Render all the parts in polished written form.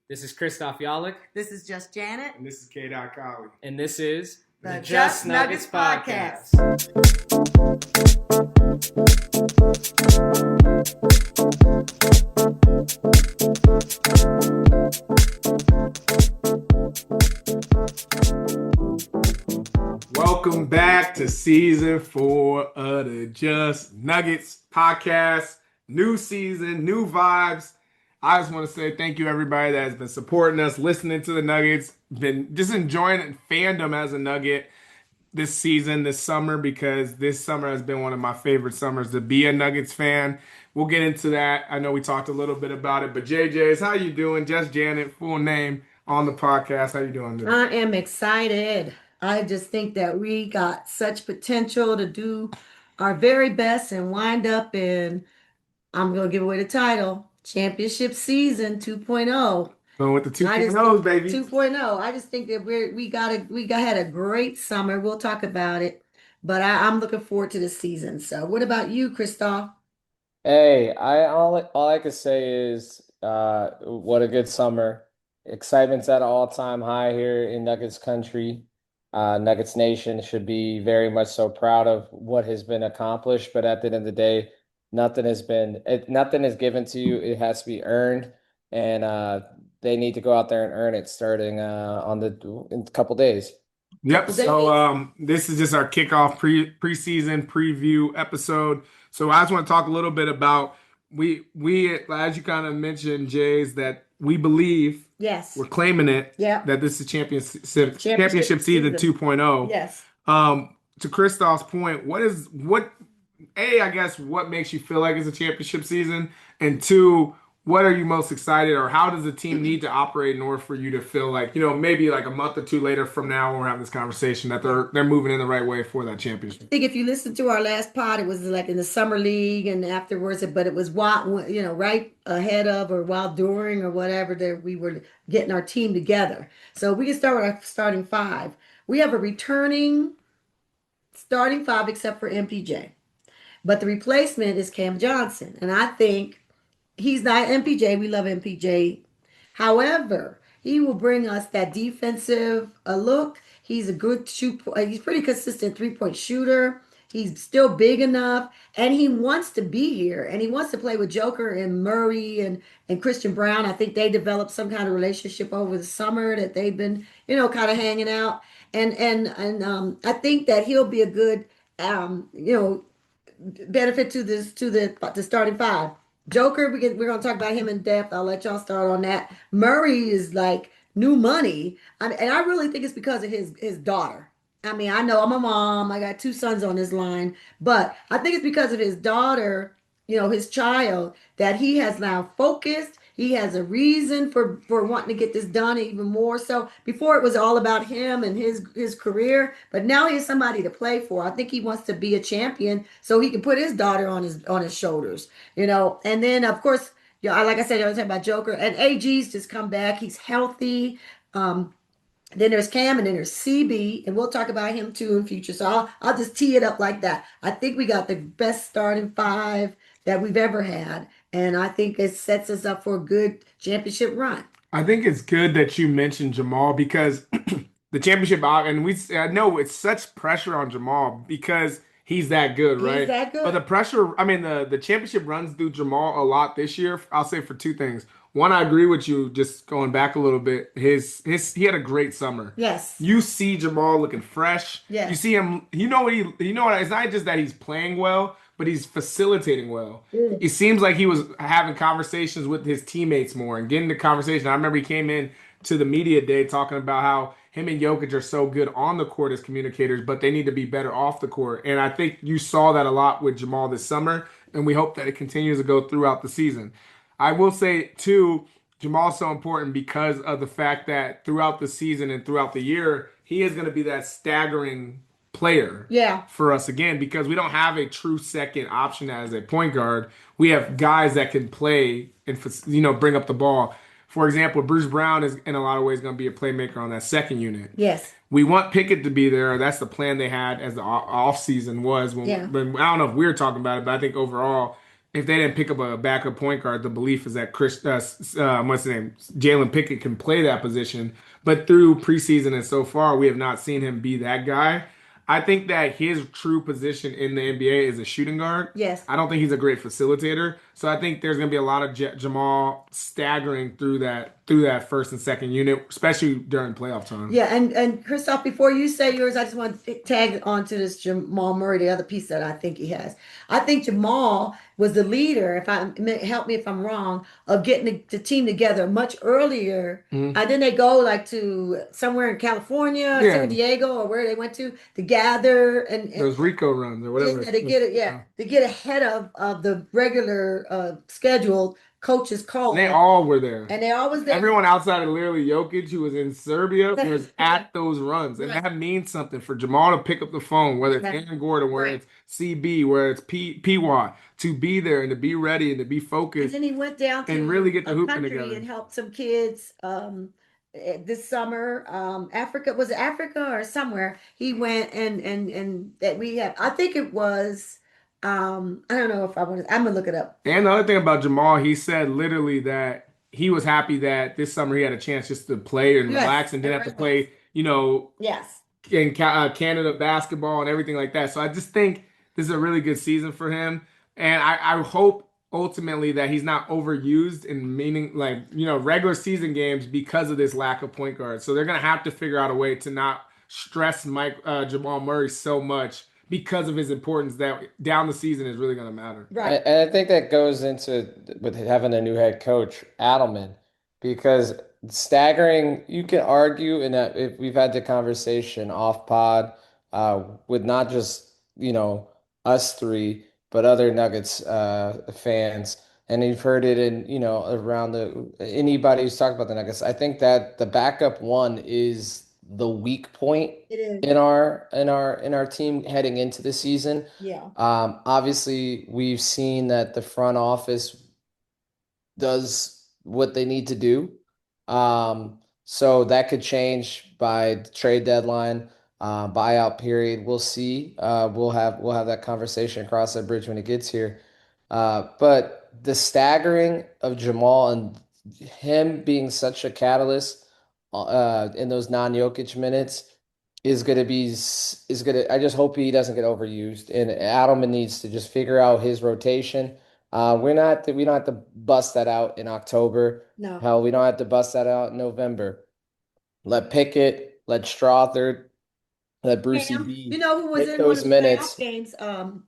This is Christoph Yalik. This is Just Janet. And this is K. Colley. And this is the Just Nuggets Podcast. Welcome back to season 4 of the Just Nuggets Podcast. New season, new vibes. I just want to say thank you everybody that has been supporting us, listening to the Nuggets, been just enjoying fandom as a Nugget this season, this summer, because this summer has been one of my favorite summers to be a Nuggets fan. We'll get into that. I know we talked a little bit about it, but JJ's, how you doing? Just Janet, full name on the podcast. How you doing today? I am excited. I just think that we got such potential to do our very best and wind up in, I'm going to give away the title, Championship Season 2.0. Going with the 2.0, baby. 2.0. I just think that we had a great summer. We'll talk about it, but I'm looking forward to the season. So, what about you, Christoph? Hey, all I can say is what a good summer. Excitement's at an all-time high here in Nuggets country. Nuggets Nation should be very much so proud of what has been accomplished, but at the end of the day, nothing is given to you. It has to be earned, and they need to go out there and earn it starting in a couple days. Yep. So this is just our kickoff preseason preview episode. So I just want to talk a little bit about we as you kind of mentioned, Jays, that we believe, yes, we're claiming it, that this is championship season 2.0. Yes. To Christoph's point, what makes you feel like it's a championship season, and two, what are you most excited, or how does the team need to operate in order for you to feel like, maybe like a month or two later from now when we're having this conversation, that they're moving in the right way for that championship? I think if you listen to our last pod, it was like in the summer league and afterwards, but it was right ahead of or while during or whatever that we were getting our team together. So we can start with our starting five. We have a returning starting five except for MPJ, but the replacement is Cam Johnson, and I think he's not MPJ. We love MPJ. However, he will bring us that defensive look. He's a good he's pretty consistent three-point shooter. He's still big enough, and he wants to be here, and he wants to play with Joker and Murray and Christian Brown. I think they developed some kind of relationship over the summer that they've been, kind of hanging out. And I think that he'll be a good, benefit to the starting five. Joker, we're going to talk about him in depth. I'll let y'all start on that. Murray is like new money. And I really think it's because of his daughter. I mean, I know I'm a mom. I got two sons on this line. But I think it's because of his daughter, his child, that he has now focused. He has a reason for wanting to get this done even more. So before it was all about him and his career, but now he has somebody to play for. I think he wants to be a champion so he can put his daughter on his shoulders, And then of course, like I said, I was talking about Joker, and AG's just come back. He's healthy. Then there's Cam, and then there's CB, and we'll talk about him too in future. So I'll just tee it up like that. I think we got the best starting five that we've ever had. And I think it sets us up for a good championship run. I think it's good that you mentioned Jamal, because the championship, and I know it's such pressure on Jamal because he's that good, right? He's that good. But the pressure, the championship runs through Jamal a lot this year. I'll say for two things. One, I agree with you, just going back a little bit. He had a great summer. Yes. You see Jamal looking fresh. Yes. You see him, it's not just that he's playing well, but he's facilitating well. It seems like he was having conversations with his teammates more and getting the conversation. I remember he came in to the media day talking about how him and Jokic are so good on the court as communicators, but they need to be better off the court. And I think you saw that a lot with Jamal this summer, and we hope that it continues to go throughout the season. I will say, too, Jamal's so important because of the fact that throughout the season and throughout the year, he is going to be that staggering player for us again, because we don't have a true second option as a point guard. We have guys that can play and bring up the ball. For example, Bruce Brown is in a lot of ways going to be a playmaker on that second unit. Yes. We want Pickett to be there. That's the plan they had as the offseason was. I don't know if we were talking about it, but I think overall if they didn't pick up a backup point guard, the belief is that what's his name, Jalen Pickett can play that position. But through preseason and so far, we have not seen him be that guy. I think that his true position in the NBA is a shooting guard. Yes. I don't think he's a great facilitator. So I think there's going to be a lot of Jamal staggering through that first and second unit, especially during playoff time. Yeah, and Christoph, before you say yours, I just want to tag onto this Jamal Murray, the other piece that I think he has. I think Jamal was the leader, help me if I'm wrong, of getting the team together much earlier. Mhm. And then they go like to somewhere in California, Yeah. San Diego, or where they went to gather and Those Rico runs or whatever. yeah, to get ahead of the regular scheduled coaches call. They all were there. And they always there. Everyone outside of literally Jokic, who was in Serbia, was at those runs. And Right. that means something for Jamal to pick up the phone, whether it's Right. Aaron Gordon, whether Right. it's CB, whether it's PY, to be there and to be ready and to be And focused. then he went down to And really get the a hooping country together. and helped some kids this summer. Africa, was it Africa or somewhere? He went and that we have. I think it was. I don't know if I want to. I'm gonna look it up. And the other thing about Jamal, he said literally that he was happy that this summer he had a chance just to play and Yes, relax and didn't have to play, Yes. in Canada basketball and everything like that. So I just think this is a really good season for him. And I hope ultimately that he's not overused in meaning regular season games because of this lack of point guard. So they're going to have to figure out a way to not stress Jamal Murray so much because of his importance that down the season is really going to matter. Right. And I think that goes into with having a new head coach, Adelman, because staggering, you can argue, and that if we've had the conversation off pod with not just, us three, but other Nuggets fans, and you've heard it in, around anybody who's talked about the Nuggets. I think that the backup one is the weak point It is. in our team heading into the season. Yeah. Obviously, we've seen that the front office does what they need to do. So that could change by the trade deadline, buyout period. We'll see. We'll have that conversation across that bridge when it gets here. But the staggering of Jamal and him being such a catalyst in those non-Jokic minutes is gonna be I just hope he doesn't get overused, and Adelman needs to just figure out his rotation. We don't have to bust that out in October. No. Hell, we don't have to bust that out in November. Let Pickett, let Strothard, let Brucey Cam, B you know who was take in one those of the minutes. playoff games?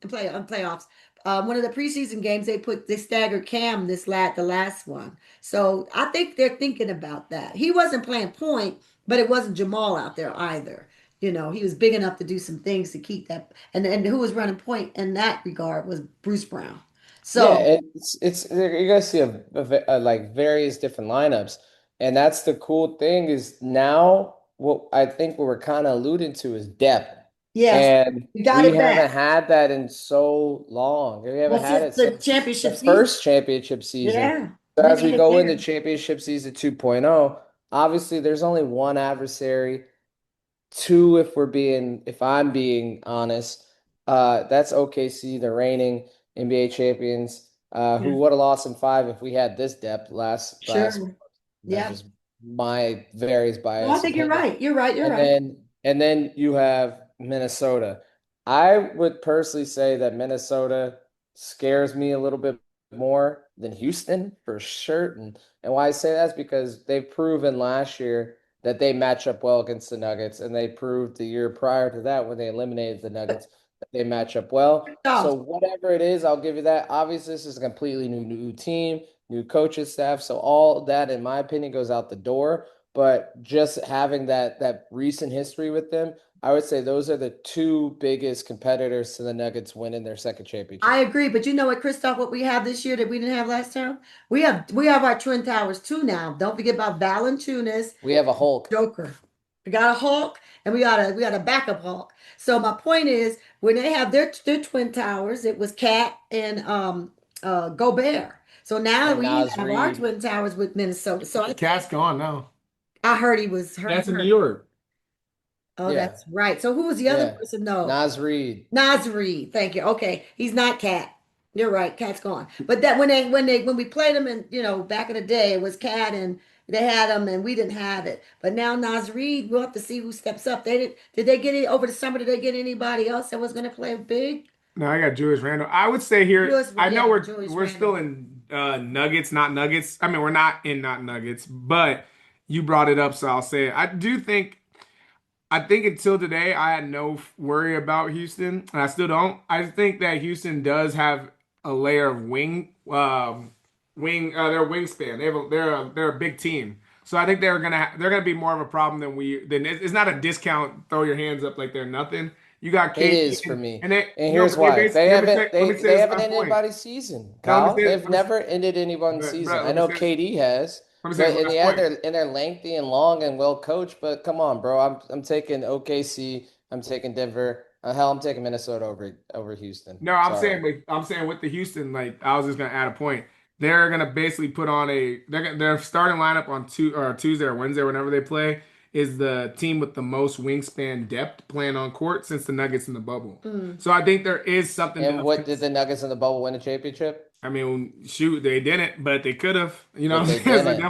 Playoffs. One of the preseason games, they staggered Cam the last one. So I think they're thinking about that. He wasn't playing point, but it wasn't Jamal out there either. He was big enough to do some things to keep that. And who was running point in that regard was Bruce Brown. So Yeah, it's you guys see like various different lineups, and that's the cool thing is now what I think what we're kind of alluding to is depth, yes, and we got we it haven't back. had that in so long. We haven't Well, had it since the since championship the season. first championship season. Yeah. So as we Making it go there. into championship season 2.0, obviously there's only one adversary. Two, if I'm being honest, that's OKC, the reigning NBA champions, who Yeah. would have lost in five if we had this depth last. Sure. That's Yeah. just my various No, bias I think you're opinion. right. You're right. You're And right. then you have Minnesota. I would personally say that Minnesota scares me a little bit more than Houston for sure. And why I say that is because they've proven last year that they match up well against the Nuggets, and they proved the year prior to that when they eliminated the Nuggets that they match up well. So whatever it is, I'll give you that. Obviously, this is a completely new team, new coaching staff. So all that, in my opinion, goes out the door. But just having that recent history with them, I would say those are the two biggest competitors to the Nuggets winning their second championship. I agree, but you know what, Christoph, what we have this year that we didn't have last time? We have our Twin Towers too now. Don't forget about Valančiūnas, We have a Hulk. Joker. We got a Hulk, and we got a backup Hulk. So my point is, when they have their Twin Towers, it was Cat and Gobert. So now And we Nas have our Reed. Twin Towers with Minnesota. So Cat's gone now. I heard he was hurt. That's in New York. Oh, Yeah. that's right. So who was the other Yeah. person? No, Nas Reed. Nas Reed. Thank you. Okay, he's not Cat. You're right. Cat's gone. But that when we played them in, back in the day, it was Cat and they had them and we didn't have it. But now Nas Reed, we'll have to see who steps up. Did they get it over the summer? Did they get anybody else that was going to play big? No, I got Julius Randle. I would say here, Julius, I know yeah, we're Julius we're still Randle. in Nuggets, not Nuggets. I mean, we're not in not Nuggets, but you brought it up, so I'll say it. I think until today, I had no worry about Houston, and I still don't. I think that Houston does have a layer of their wingspan. They're a big team, so I think they're gonna be more of a problem than it's not a discount. Throw your hands up like they're nothing. You got It KD is for me. and they And no, here's but they why. basically let me say They this haven't my ended point. anybody's season, No, Kyle. They've never ended anyone's season. I let me know say this. KD has, Let me say but this in the last end, point. they're lengthy and long and well coached. But come on, bro. I'm taking OKC. I'm taking Denver. Hell, I'm taking Minnesota over Houston. No, Sorry. I'm saying with the Houston, like I was just gonna add a point. They're gonna basically put on their starting lineup on Tuesday or Wednesday, whenever they play, is the team with the most wingspan depth playing on court since the Nuggets in the bubble. Mm. So I think there is something And to what did the Nuggets in the bubble win a championship? I mean, shoot, they didn't, but they could have. You know But what I'm they saying? So didn't.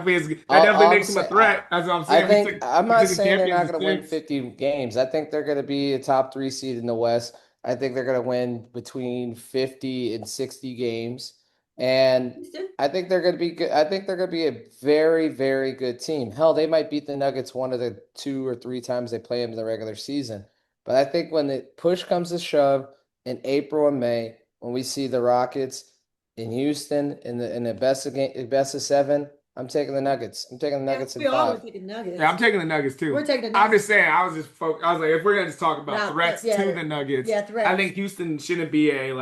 that definitely All I'm makes them a saying, threat. That's what I'm I saying. think I'm We not took the saying they're champions not in going to win six. 50 games. I think they're going to be a top three seed in the West. I think they're going to win between 50 and 60 games. And Houston? I think they're going to be good. I think they're going to be a very, very good team. Hell, they might beat the Nuggets one of the 2 or 3 times they play them in the regular season. But I think when the push comes to shove in April and May, when we see the Rockets in Houston in the best of seven, I'm taking the Nuggets. I'm taking the Yeah, Nuggets in we all were five. taking Yeah, Nuggets. I'm taking the Nuggets We're too. taking the I'm Nuggets. just saying, I was like, if we're gonna just talk about Now, threats to yeah, the Nuggets, yeah, I threats. think Houston shouldn't be a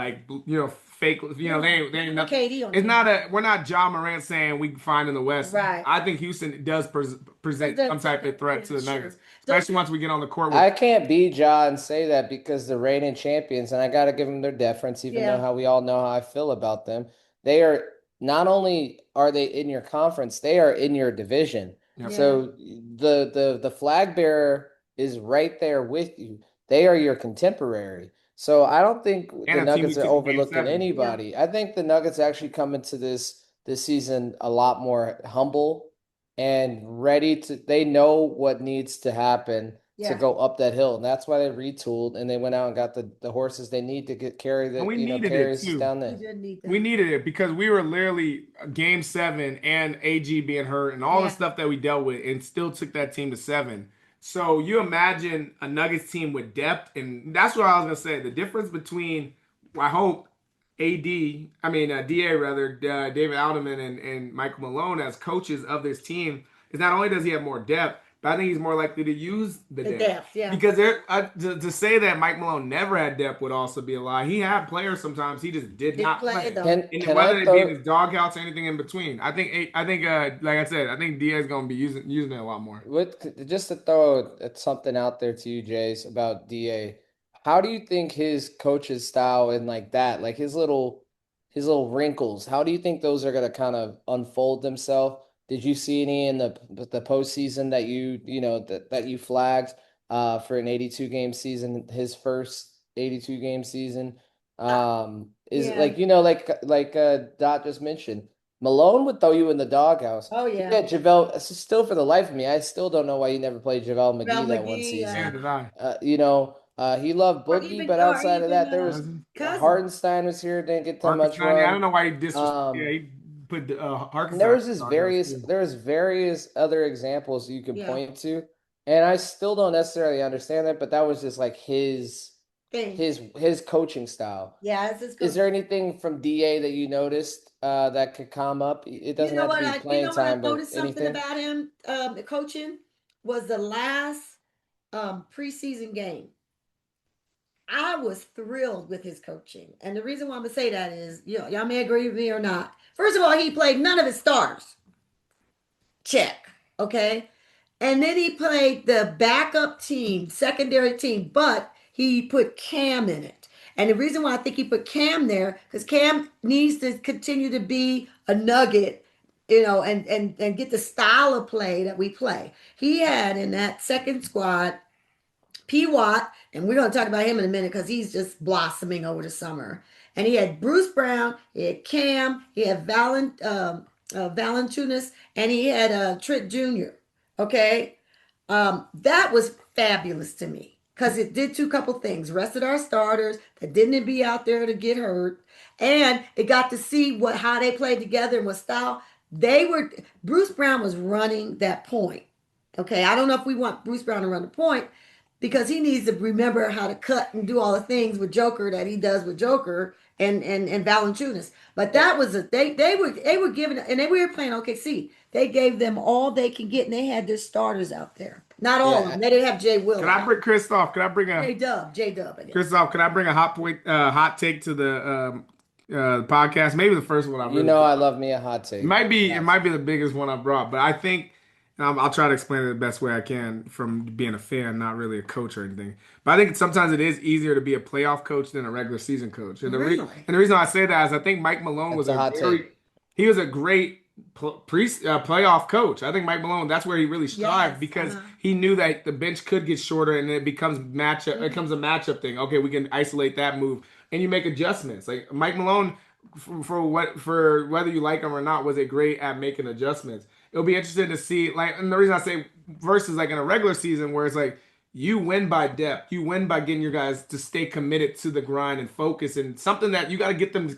fake. They ain't nothing. KD on It's them. not we're not John Morant saying we can find in the West. Right. I think Houston does present some type of threat to the Sure. Nuggets, So, especially once we get on the court with. I can't be Ja and say that because the reigning champions, and I got to give them their deference, even though yeah, how we all know how I feel about them. They are not only are they in your conference, they are in your division. Yep. yeah. So the flag bearer is right there with you. They are your contemporary. So I don't think And the a team we Nuggets are took in Game overlooking 7. anybody. I think the Nuggets actually come into this season a lot more humble and ready to they know what needs to happen to Yeah. go up that hill. And that's why they retooled and they went out and got the horses they need to And we needed carry it us too. down We there. did need We that. needed it because we were literally Game 7 and AG being hurt and all the Yeah. stuff that we dealt with and still took that team to 7. So you imagine a Nuggets team with depth, and that's what I was gonna say. The difference between, I hope, DA rather, David Adelman and Michael Malone as coaches of this team is not only does he have more depth, but I think he's more likely to use the The depth. depth, yeah. Because to say that Mike Malone never had depth would also be a lie. He had players sometimes he just did Didn't not play play. though. And Can I whether it be in throw his doghouse or anything in between, like I said, I think DA is going to be using it a lot more. just to throw something out there to you, Jace, about DA? How do you think his coach's style and like that, like his little wrinkles, how do you think those are gonna kind of unfold themselves? Did you see any in the postseason that that you flagged for an 82 game season, his first 82 game season? Is Yeah. like Dot just mentioned, Malone would throw you in the doghouse. Oh He yeah. had JaVale, still for the life of me, I still don't know why he never played JaVale Val McGee that one McGee, Yeah, season. did I? He loved or Boogie, even but or outside of even that, there was Cousin. Hartenstein was here, didn't get that much Harkenstein. Yeah, I don't run. know why he disrespect. Yeah, Um, he put and there Harkenstein was in the just doghouse too. various other examples you could Yeah. point to, and I still don't necessarily understand that, but that was just like Thing. his coaching style. Yeah, it's Is there anything from DA that you noticed that could come up? It You doesn't know have to what be I you playing know what I time, but noticed something anything. about him, the coaching was the last preseason game. I was thrilled with his coaching. And the reason why I'm gonna say that is, y'all may agree with me or not. First of all, he played none of his stars. Check. Okay. And then he played the backup team, secondary team, but he put Cam in it. And the reason why I think he put Cam there, because Cam needs to continue to be a nugget, and get the style of play that we play. He had in that second squad P. Watt, and we're going to talk about him in a minute because he's just blossoming over the summer. And he had Bruce Brown, he had Cam, he had Valančiūnas, and he had Trent Jr. Okay, that was fabulous to me because it did two couple things: rested our starters that didn't be out there to get hurt, and it got to see how they played together and what style they were. Bruce Brown was running that point. Okay, I don't know if we want Bruce Brown to run the point because he needs to remember how to cut and do all the things with Joker that he does with Joker and Valančiūnas. But that was they were giving, and they were playing OKC. They gave them all they can get, and they had their starters out there. Not all of them. They didn't have Jay Will. Can I bring Christoph? Can I bring a J Dub? Christoph? Can I bring a hot take to the podcast? Maybe the first one I really. I love me a hot take. It might be the biggest one I brought, but I think. I'll try to explain it the best way I can from being a fan, not really a coach or anything. But I think sometimes it is easier to be a playoff coach than a regular season coach. And the reason I say that is I think Mike Malone was he was a great playoff coach. I think Mike Malone, that's where he really strived because he knew that the bench could get shorter and it becomes matchup. It becomes a matchup thing. Okay, we can isolate that move and you make adjustments. Like Mike Malone, for whether you like him or not, was it great at making adjustments. It'll be interesting to see, and the reason I say versus like in a regular season where it's like you win by depth, you win by getting your guys to stay committed to the grind and focus and something that you got to get them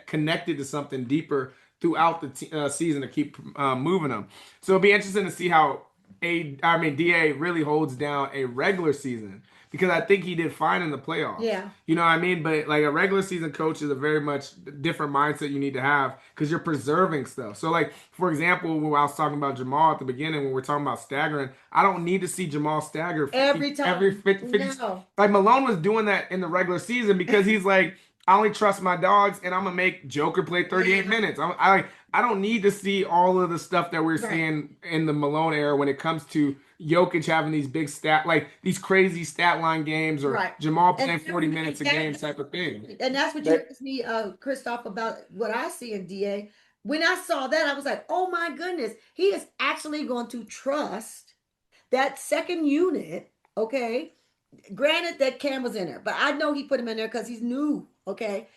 connected to something deeper throughout the season to keep moving them. So it'll be interesting to see how DA really holds down a regular season. Because I think he did fine in the playoffs. Yeah. You know what I mean? But like a regular season coach is a very much different mindset you need to have because you're preserving stuff. So like, for example, when I was talking about Jamal at the beginning, when we're talking about staggering, I don't need to see Jamal stagger every time. Every 50. No. Like Malone was doing that in the regular season because he's like, I only trust my dogs and I'm going to make Joker play 38 minutes. I don't need to see all of the stuff that we're seeing in the Malone era when it comes to Jokic having these big these crazy stat line games or Jamal playing 40 minutes a game type of thing. And that's what you asked me, Christoph, about what I see in DA. When I saw that, I was like, oh my goodness, he is actually going to trust that second unit, okay? Granted that Cam was in there, but I know he put him in there because he's new, okay?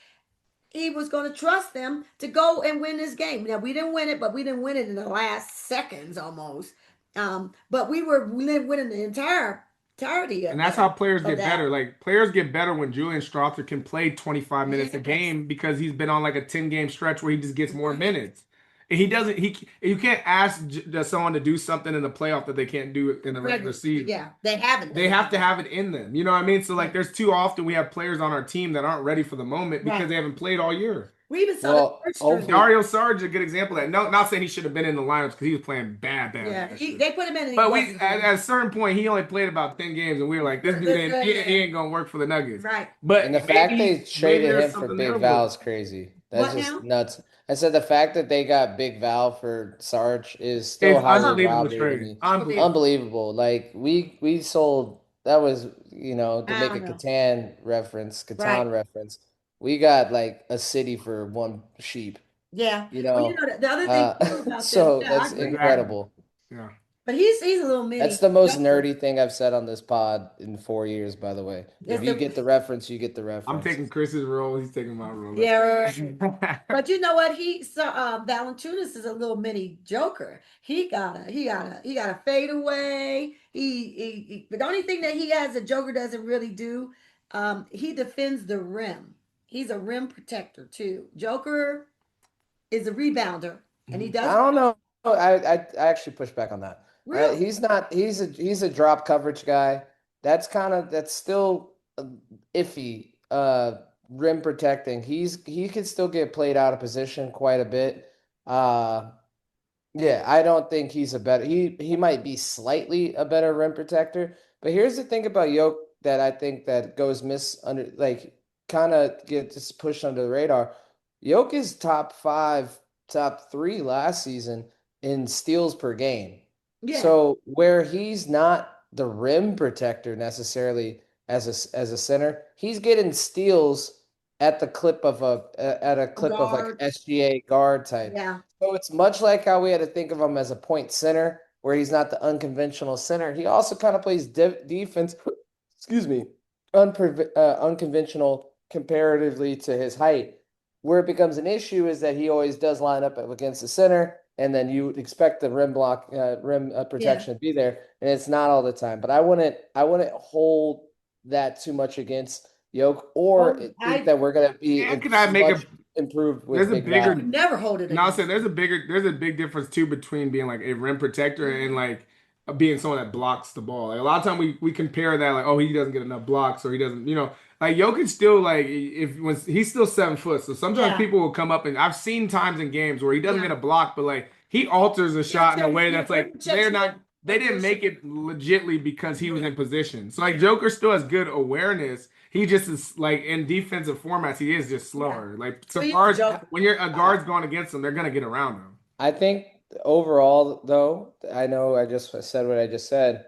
He was going to trust them to go and win this game. Now, we didn't win it, but we didn't win it in the last seconds almost. But we didn't win in the entirety of and that's how players get that. better. Like players get better when Julian Strawther can play 25 minutes a game because he's been on like a 10-game stretch where he just gets more minutes. And you can't ask someone to do something in the playoff that they can't do in the regular season. Yeah, they haven't. They have to have it in them. You know what I mean? So like there's too often we have players on our team that aren't ready for the moment because they haven't played all year. We even saw the first Dario Saric is a good example of that. No, not saying he should have been in the lineups because he was playing bad. Yeah, they put him in. But at a certain point, he only played about 10 games, and we were like, this dude he ain't going to work for the Nuggets. Right. But the fact they traded him for Big Val is crazy. That's just nuts. I said the fact that they got Big Val for Sarge is still unbelievable. Like we sold, that was to make a Catan reference. We got like a city for one sheep. Yeah. The other thing about so that's incredible. Yeah. But he's a little mini. That's the most nerdy thing I've said on this pod in 4 years, by the way. If you get the reference, you get the reference. I'm taking Chris's role. He's taking my role. Yeah. But you know what? Valančiūnas is a little mini Joker. He got a fade away. But the only thing that he has that Joker doesn't really do, he defends the rim. He's a rim protector too. Joker is a rebounder, and he does. I don't know. I actually push back on that. Really? He's not. He's a drop coverage guy. That's still iffy. Rim protecting. He could still get played out of position quite a bit. I don't think he's a better. He might be slightly a better rim protector. But here's the thing about Yoke that I think that goes kind of gets pushed under the radar. Yoke is top 5, top 3 last season in steals per game. Yeah. So where he's not the rim protector necessarily as a center, he's getting steals at the clip of like SGA guard type. Yeah. So it's much like how we had to think of him as a point center, where he's not the unconventional center. He also kind of plays defense. Excuse me, unconventional comparatively to his height. Where it becomes an issue is that he always does line up against the center, and then you expect the rim protection to be there, and it's not all the time. But I wouldn't hold that too much against Yoke, or think that we're gonna be could I make much improved with there's a Big bigger Val. Never hold it No, I'm against saying him. there's a big difference too between being like a rim protector and like being someone that blocks the ball. Like a lot of time we compare that like, oh, he doesn't get enough blocks or he doesn't, like Jokic still like if when he's still 7 foot. So sometimes Yeah. people will come up and I've seen times in games where he doesn't Yeah. get a block, but like he alters a shot in a way Yeah, that's like they didn't make position. it legitly because he was in position. So like Joker still has good awareness. He just is like in defensive formats, he is just slower. Like so Well, he's a guards, joker. when you're a guard's going against him, they're gonna get around him. I think overall, though, I know I just said what I just said.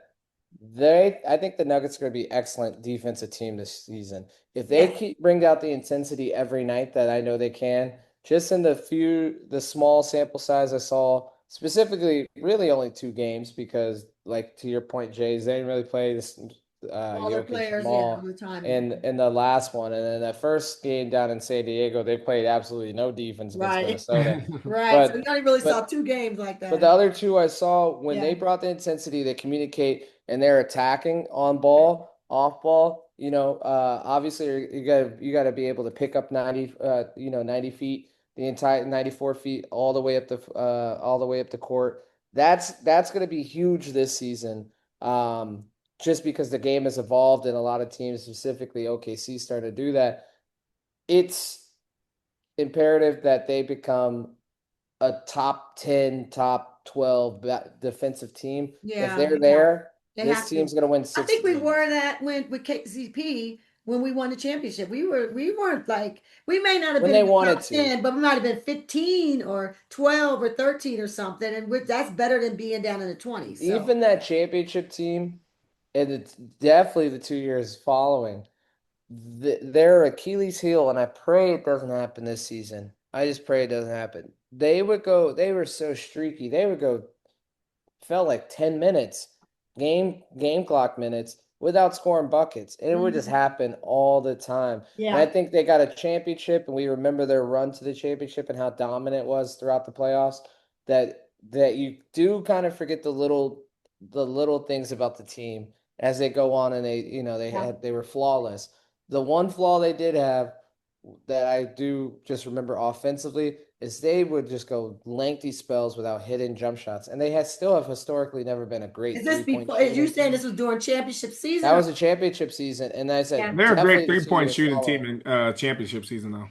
I think the Nuggets are going to be excellent defensive team this season. If they Yeah. bring out the intensity every night that I know they can, just in the small sample size I saw, specifically, really only 2 games because, like to your point, Jays, they didn't really play this Smaller Jokic players, yeah, all Jamal the time. in the last one, and then that first game down in San Diego, they played absolutely no defense against Right. Minnesota. Right. So But you only really saw but 2 games like but the that. other 2 I saw when Yeah. they brought the intensity, they communicate and they're attacking on ball, off ball. Obviously you gotta be able to pick up 90 feet, the entire 94 feet all the way up the court. That's gonna be huge this season. Just because the game has evolved and a lot of teams, specifically OKC, starting to do that. It's imperative that they become a top 10, top 12 defensive team. If Yeah. they're there, They this have team's to. going to win I 60 think we games. were that with KCP when we won the championship. We weren't like we may not have When been they in the wanted top to. 10, but we might have been 15 or 12 or 13 or something. And that's better than being down in the 20s. So Even that championship team, and it's definitely the 2 years following, their Achilles heel, and I pray it doesn't happen this season. I just pray it doesn't happen. They were so streaky. They would go, felt like 10 minutes, game clock minutes without scoring buckets. And it would just happen all the time. And I yeah. think they got a championship, and we remember their run to the championship and how dominant it was throughout the playoffs. That you do kind of forget the little things about the team as they go on, and Yeah. they were flawless. The one flaw they did have that I do just remember offensively is they would just go lengthy spells without hitting jump shots, and they still have historically never been a Is great this 3-point before? Is you shooting saying this team. was during championship season? That was a championship season, and I Yeah. said They're a great definitely the 2 3-point years shooting team following. in championship season though.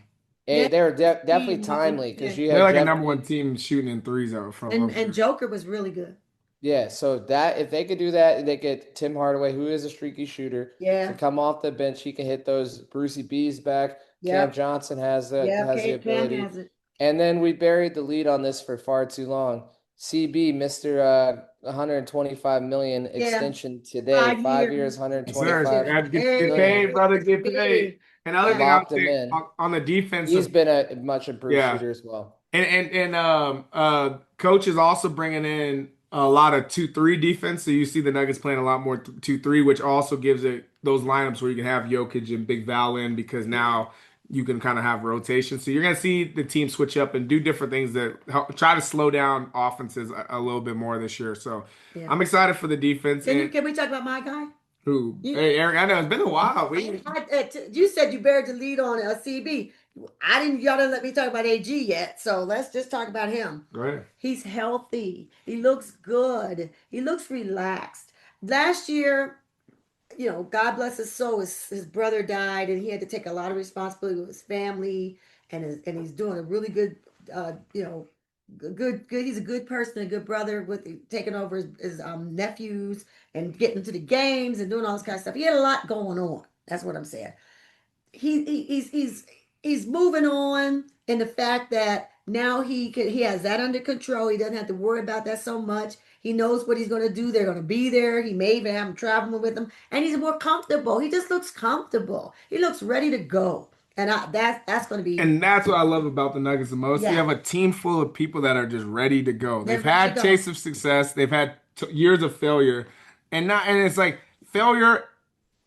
Yeah. They were definitely Team wasn't. timely Yeah. because you They're had like a Jeff number one Green. team shooting in threes out from And up there. Joker was really good. Yeah, so that if they could do that, they get Tim Hardaway, who is a streaky shooter, to Yeah. come off the bench. He can hit those Brucey B's back. Cam Yep. Johnson has the Yeah. has the Cam ability. has it. And then we buried the lead on this for far too long. CB, Mr. 125 million Yeah. extension today. 5 years, Sir, 125 gotta get million. paid, brother, get paid. Another thing I would Locked him say in. on the He's defensive, been a much improved yeah, shooter as well. and coach is also bringing in a lot of 2-3 defense. So you see the Nuggets playing a lot more 2-3, which also gives it those lineups where you can have Jokic and Big Val in because now you can kind of have rotation. So you're gonna see the team switch up and do different things that help try to slow down offenses a little bit more this year. So Yeah. I'm excited for the defense. And Can we talk about my guy? who? You- Hey, Eric, I know it's been a while. You said you buried the lead on CB. Y'all didn't let me talk about AG yet. So let's just talk about him. Go ahead. He's healthy. He looks good. He looks relaxed. Last year, God bless his soul, his brother died, and he had to take a lot of responsibility with his family, and he's doing a really good, good. He's a good person, a good brother with taking over his nephews and getting to the games and doing all this kind of stuff. He had a lot going on. That's what I'm saying. He's moving on in the fact that now he has that under control. He doesn't have to worry about that so much. He knows what he's going to do. They're going to be there. He may even have him traveling with him, and he's more comfortable. He just looks comfortable. He looks ready to go, and that's going to be. And that's what I love about the Nuggets the most. You Yeah. have a team full of people that are just ready to go. They're They've ready had to go. tastes of success. They've had years of failure, and it's like failure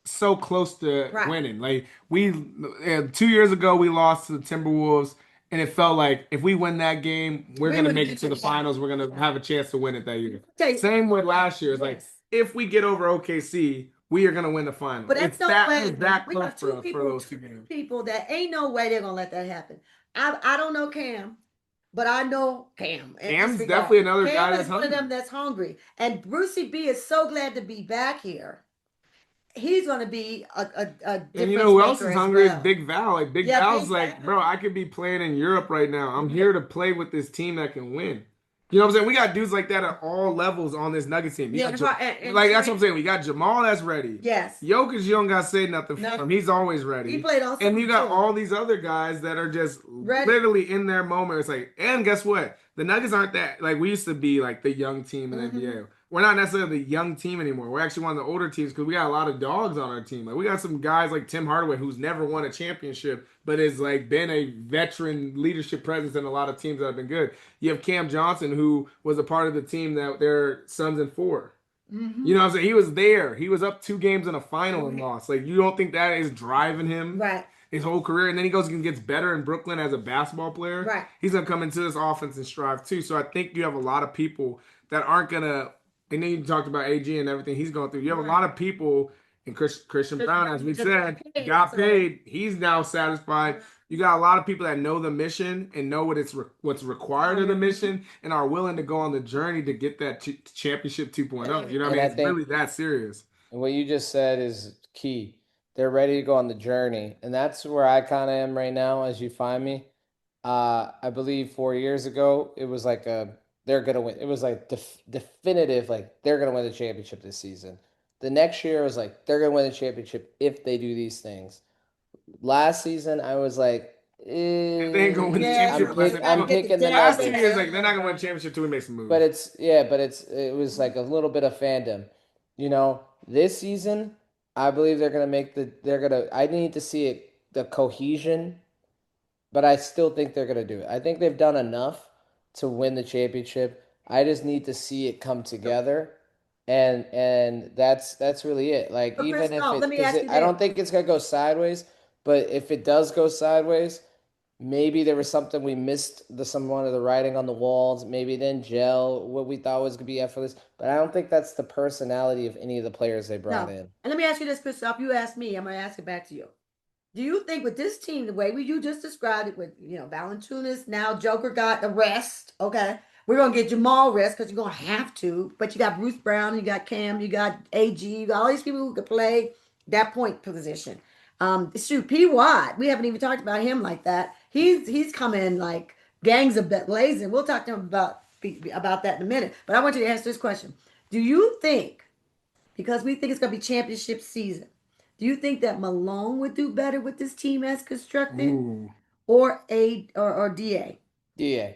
so close to Right. winning. Like 2 years ago, we lost to the Timberwolves, and it felt like if we win that game, we're We gonna would make be it to the good. finals. We're gonna have a chance to win it that year. Tell you, Same with last year. It's like yes. if we get over OKC, we are gonna win the final. But that's It's no that way. it's that We close got for two us for people, those two games. that ain't no way they're gonna let that happen. I don't know Cam, but I know Cam. in this Cam's regard. definitely another Cam guy is that's one of hungry. them that's hungry, and Brucey B is so glad to be back here. He's gonna be a And you difference know who else maker is as hungry is well. Big Val. Like Big Yeah, Val's Big like, Val. bro, I could be playing in Europe right now. I'm here to play with this team that can win. You know what I'm saying? We got dudes like that at all levels on this Nuggets team. You Yeah, got and like that's what I'm saying. We got Jamal that's ready. yes, Jokic, you don't gotta say nothing for no, him. He's always he ready. played on And you something got too. all these other guys that are just Ready. literally in their moment. It's like, and guess what? The Nuggets aren't that like we used to be like the young team in the NBA. We're not necessarily the young team anymore. We're actually one of the older teams because we got a lot of dogs on our team. Like we got some guys like Tim Hardaway who's never won a championship, but has like been a veteran leadership presence in a lot of teams that have been good. You have Cam Johnson who was a part of the team that their sons in four. You know what I'm saying? He was there. He was up 2 games in a final and lost. Like you don't think that is driving him Right. his whole career? And then he goes and gets better in Brooklyn as a basketball player. Right. He's gonna come into this offense and strive too. So I think you have a lot of people that aren't gonna. And then you talked about AG and everything he's going through. You have a lot of people, and Christian Brown, as we said, got paid. He's now satisfied. You got a lot of people that know the mission and know what's required of the mission and are willing to go on the journey to get that championship 2.0. You know what I And mean? I It's think really that serious. and what you just said is key. They're ready to go on the journey. And that's where I kind of am right now as you find me. I believe 4 years ago, it was like they're gonna win. It was like definitive, like they're gonna win the championship this season. The next year was like they're gonna win the championship if they do these things. Last season, I was like, They ain't gonna win the Yeah, championship. I'm picking the Last 2 Nuggets. years, like they're not gonna win the championship till we make some moves. But it was like a little bit of fandom. This season, I believe I need to see the cohesion, but I still think they're gonna do it. I think they've done enough to win the championship. I just need to see it come together. And that's really it. Like But even if Christoph, let me ask you I don't this. think it's gonna go sideways, but if it does go sideways, maybe there was something we missed one of the writing on the walls. Maybe it didn't gel what we thought was gonna be effortless. But I don't think that's the personality of any of the players they brought No. in. And let me ask you this, Christoph. You asked me, I'm gonna ask it back to you. Do you think with this team, the way you just described it, with Valančiūnas, now Joker got the rest, okay? We're gonna get Jamal rest because you're gonna have to, but you got Bruce Brown, you got Cam, you got AG, you got all these people who could play that point position. Shoot, P Watt, we haven't even talked about him like that. He's coming like gangs of blazing. We'll talk to him about that in a minute. But I want you to answer this question: do you think, because we think it's gonna be championship season, do you think that Malone would do better with this team as constructed, Ooh. or DA? Yeah.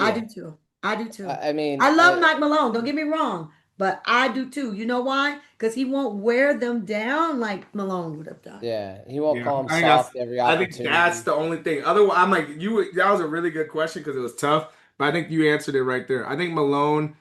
I do too. I do too. I mean, I love Mike Malone. Don't get me wrong, but I do too. You know why? Because he won't wear them down like Malone would have done. yeah, he won't Yeah, call him I think soft every I think opportunity. that's the only thing. Otherwise, I'm like you. That was a really good question because it was tough, but I think you answered it right there. I think Malone,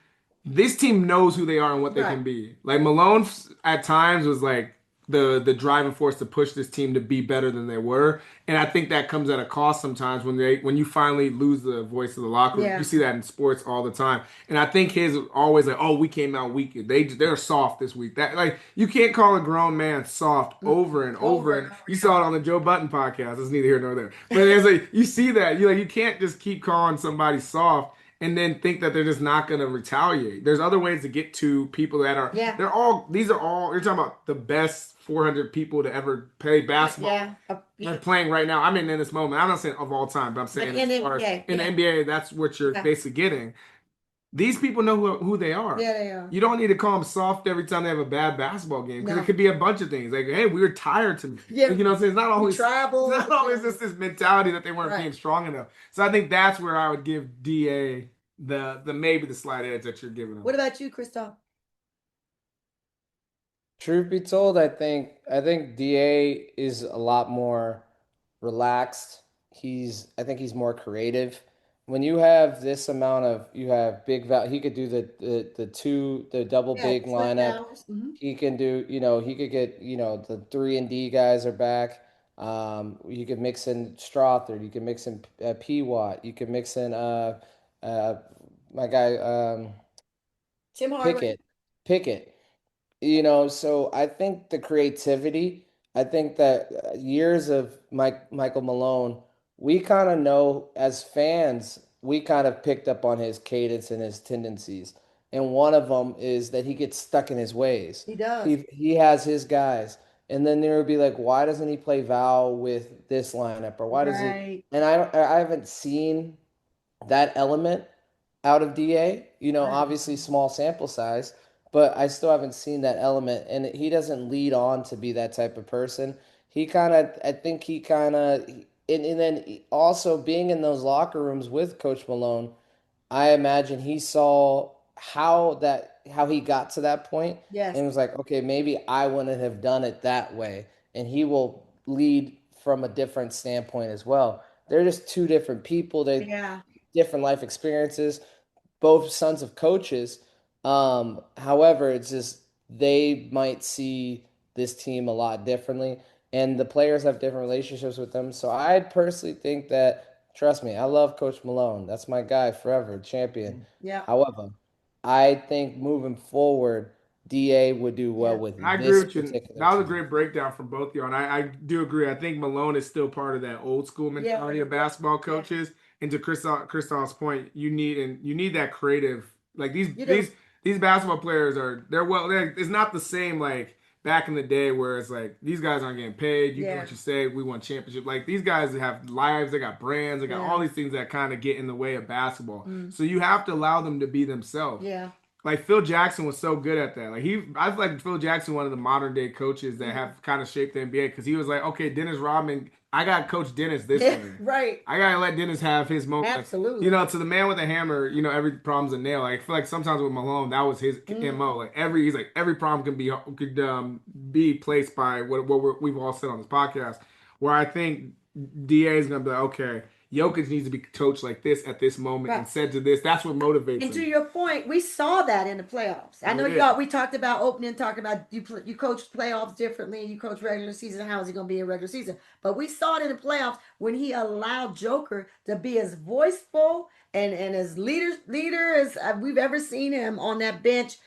this team knows who they are and what they Right. can be. Like Malone, at times was like the driving force to push this team to be better than they were, and I think that comes at a cost sometimes when you finally lose the voice of the locker room. Yeah. You see that in sports all the time, and I think his always like, oh, we came out weak. They're soft this week. That like you can't call a grown man soft over and over. And you saw it on the Joe Button podcast. It's neither here nor there. But it's like you see that you can't just keep calling somebody soft and then think that they're just not going to retaliate. There's other ways to get to people that are. Yeah. These are all. You're talking about the best 400 people to ever play basketball. Yeah. They're playing right now. I'm in this moment. I'm not saying of all time, but I'm saying Like in as far NBA, as in the yeah. NBA, that's what you're Yeah. basically getting. These people know who they are. Yeah, they are. You don't need to call them soft every time they have a bad basketball game because No. it could be a bunch of things. Like, hey, we were tired tonight. Yeah. You know what I'm saying? It's not always Tribal. it's not always just this mentality that they weren't Right. being strong enough. So I think that's where I would give DA the maybe the slight edge that you're giving them. What about you, Christoph? Truth be told, I think DA is a lot more relaxed. I think he's more creative. when you have this amount of you have big value, he could do the double Yeah, big Clint lineup. Towers. Hmm. He can do, he could get, the 3 and D guys are back. You could mix in Strother, you can mix in P Watt, you can mix in uh my guy Tim Hardaway. Pickett. Pickett. So I think the creativity, I think that years of Michael Malone, we kind of know as fans, we kind of picked up on his cadence and his tendencies. And one of them is that he gets stuck in his ways. He does. He has his guys. And then there would be like, why doesn't he play Val with this lineup? Or why does he? Right. And I haven't seen that element out of DA. Obviously small sample size, but I still haven't seen that element. And he doesn't lead on to be that type of person. I think he kind of, and then also being in those locker rooms with Coach Malone, I imagine he saw how he got to that point Yes. and was like, okay, maybe I wouldn't have done it that way. And he will lead from a different standpoint as well. They're just two different people. They Yeah. different life experiences, both sons of coaches. However, it's just they might see this team a lot differently, and the players have different relationships with them. So I personally think that, trust me, I love Coach Malone. That's my guy forever, champion. Yeah. However, I think moving forward, DA would do well Yeah. with I agree this with you. particular That was a team. great breakdown from both of you, and I do agree. I think Malone is still part of that old school mentality of basketball Yeah. coaches. And to Christoph's point, you need that creative. Like You do. these basketball players it's not the same like back in the day where it's like these guys aren't getting paid. You do Yeah. what you say. We won championship. Like these guys have lives. They got brands. They got all Yeah. these things that kind of get in the way of basketball. Mm. So you have to allow them to be themselves. Yeah. Like Phil Jackson was so good at that. I feel like Phil Jackson one of the modern day coaches that have kind of shaped the NBA because he was like, okay, Dennis Rodman, I got to coach Dennis this Yeah. way. Right. I gotta let Dennis have his moment. Absolutely. To the man with a hammer, every problem's a nail. Like, I feel like sometimes with Malone, that was his MO. Like he's like every problem could be placed by we've all said on this podcast. Where I think Da is gonna be like, okay, Jokic needs to be coached like this at this moment Right. and said to this. That's what motivates And to him. your point, we saw that in the playoffs. I know We did. we talked about opening, talking about you coach playoffs differently, you coach regular season. How is he going to be in regular season? But we saw it in the playoffs when he allowed Joker to be as voiceful and as leader as we've ever seen him on that bench.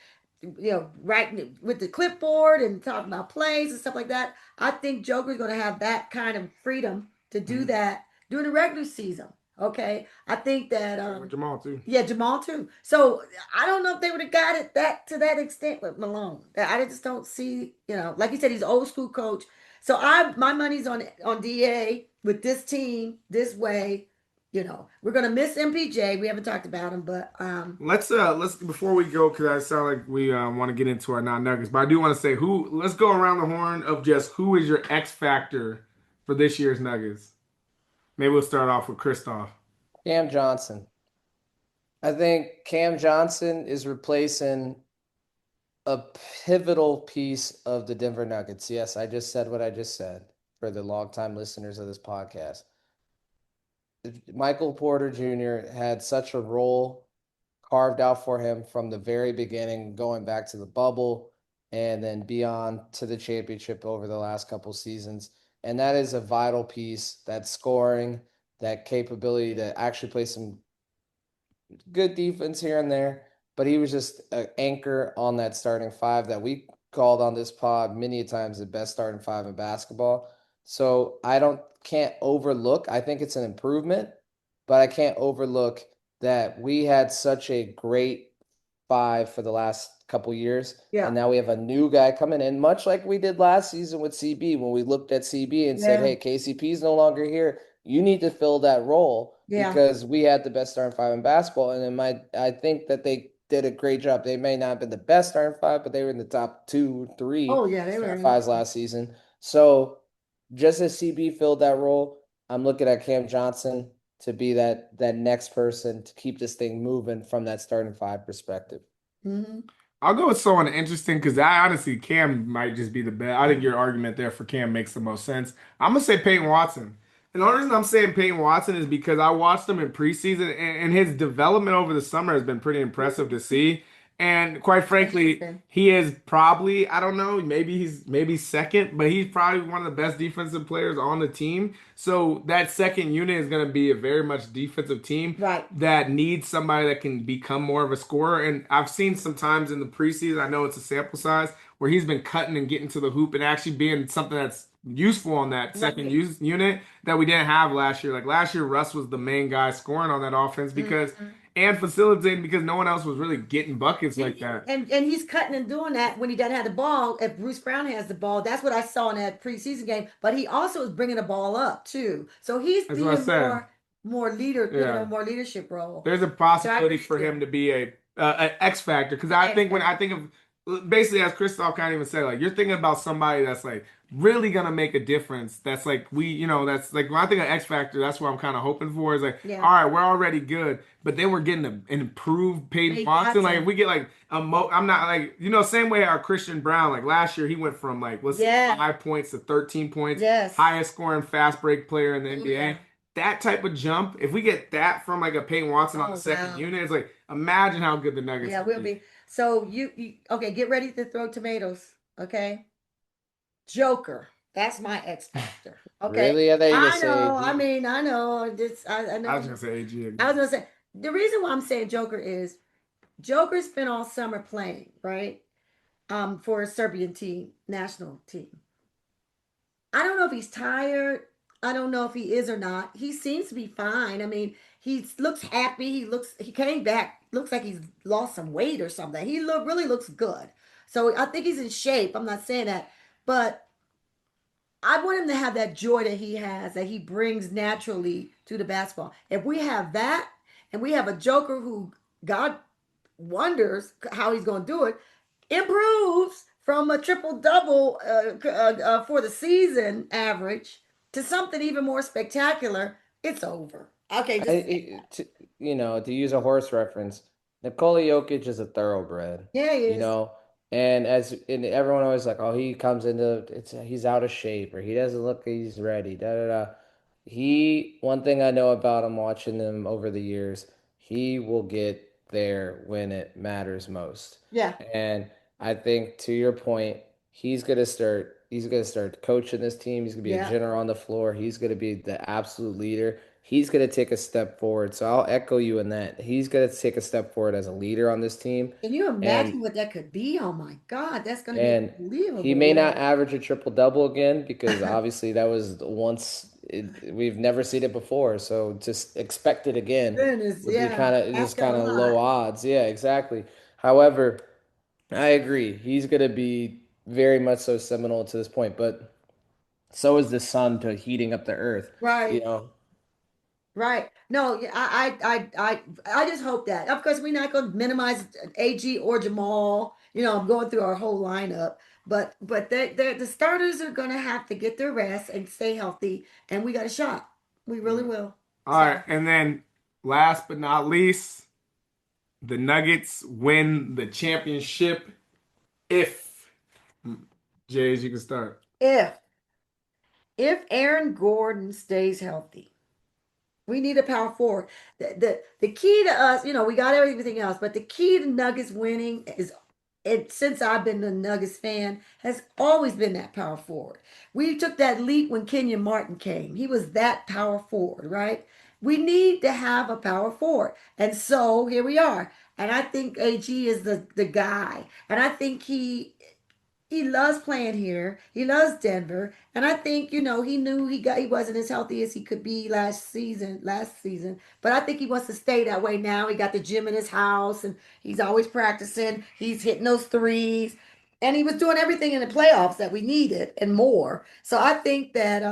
Right with the clipboard and talking about plays and stuff like that. I think Joker's going to have that kind of freedom to do that during the regular season. Okay, I think that With Jamal too. yeah, Jamal too. So I don't know if they would have got it that to that extent with Malone. I just don't see, like you said, he's an old school coach. So my money's on Da with this team this way. We're gonna miss MPJ. We haven't talked about him, but Let's before we go because I sound like we want to get into our non-Nuggets, but I do want to say who. Let's go around the horn of just who is your X factor for this year's Nuggets. Maybe we'll start off with Christoph. Cam Johnson. I think Cam Johnson is replacing a pivotal piece of the Denver Nuggets. Yes, I just said what I just said for the longtime listeners of this podcast. Michael Porter Jr. had such a role carved out for him from the very beginning, going back to the bubble and then beyond to the championship over the last couple seasons. And that is a vital piece, that scoring, that capability to actually play some good defense here and there. But he was just an anchor on that starting five that we called on this pod many times the best starting five in basketball. So can't overlook. I think it's an improvement, but I can't overlook that we had such a great five for the last couple years. Yeah. And now we have a new guy coming in, much like we did last season with CB when we looked at CB and said, hey, KCP is no longer here. You need to fill that role because we had the best starting five in basketball. And I think that they did a great job. They may not have been the best starting five, but they were in the top 2, 3 they were fives last season. So just as CB filled that role, I'm looking at Cam Johnson to be that next person to keep this thing moving from that starting five perspective. Mm-hmm. I'll go with someone interesting because I honestly Cam might just be the best. I think your argument there for Cam makes the most sense. I'm gonna say Peyton Watson And the only reason I'm saying Peyton Watson is because I watched him in preseason, and his development over the summer has been pretty impressive to see. And quite frankly, he is probably, I don't know, maybe second, but he's probably one of the best defensive players on the team. So that second unit is going to be a very much defensive team Right. that needs somebody that can become more of a scorer. And I've seen sometimes in the preseason, I know it's a sample size, where he's been cutting and getting to the hoop and actually being something that's useful on that second unit that we didn't have last year. Like last year, Russ was the main guy scoring on that offense because and facilitating because no one else was really getting buckets like that. And he's cutting and doing that when he doesn't have the ball. If Bruce Brown has the ball, that's what I saw in that preseason game. But he also is bringing the ball up too. So he's That's what I being said. more leader, Yeah. more leadership role. There's a possibility for him to be a X factor because I think when I think of basically as Christoph kind of even said, like you're thinking about somebody that's like really gonna make a difference. That's like that's like when I think of X factor, that's what I'm kind of hoping for. Is like, all right, we're already good, but then we're getting an improved Peyton Watson. Like if we get like I'm not like same way our Christian Brown. Like last year, he went from like let's say 5 points to 13 points, highest scoring fast break player in the NBA. Yeah. That type of jump, if we get that from like a Peyton Watson on the second unit, it's like imagine how good the Nuggets will be. So you okay, get ready to throw tomatoes, okay? Joker. That's my X factor. Okay. Really? I know. I mean, I know. I know. I was gonna say AG. I was gonna say the reason why I'm saying Joker is Joker's been all summer playing, right? For a Serbian national team. I don't know if he's tired. I don't know if he is or not. He seems to be fine. I mean, he looks happy. He came back. Looks like he's lost some weight or something. He really looks good. So I think he's in shape. I'm not saying that, but I want him to have that joy that he has, that he brings naturally to the basketball. If we have that, and we have a Joker who God wonders how he's going to do it, improves from a triple-double for the season average to something even more spectacular, it's over. Okay. To use a horse reference, Nikola Jokic is a thoroughbred. Yeah, he is. And everyone always like, oh, he comes he's out of shape or he doesn't look he's ready. Da da da. One thing I know about him watching him over the years, he will get there when it matters most. Yeah. And I think to your point, he's gonna start coaching this team. He's gonna be a general on the floor. He's gonna be the absolute leader. He's gonna take a step forward. So I'll echo you in that. He's gonna take a step forward as a leader on this team. Can you imagine what that could be? Oh my God, that's gonna be unbelievable. He may not average a triple-double again because obviously that was we've never seen it before. So just expect it again. Would be kind of low odds. Yeah, exactly. However, I agree. He's gonna be very much so seminal to this point, but so is the sun to heating up the earth. Right. Right. No, I just hope that. Of course, we're not going to minimize AG or Jamal. I'm going through our whole lineup, but the starters are going to have to get their rest and stay healthy, and we got a shot. We really will. All right, and then last but not least, the Nuggets win the championship if Jays, you can start. If Aaron Gordon stays healthy. We need a power forward. The key to us, we got everything else, but the key to Nuggets winning since I've been a Nuggets fan, has always been that power forward. We took that leap when Kenyon Martin came. He was that power forward, right? We need to have a power forward. And so here we are. And I think AG is the guy. And I think he loves playing here. He loves Denver. And I think, he knew he wasn't as healthy as he could be last season. But I think he wants to stay that way now. He got the gym in his house and he's always practicing. He's hitting those threes. And he was doing everything in the playoffs that we needed and more. So I think that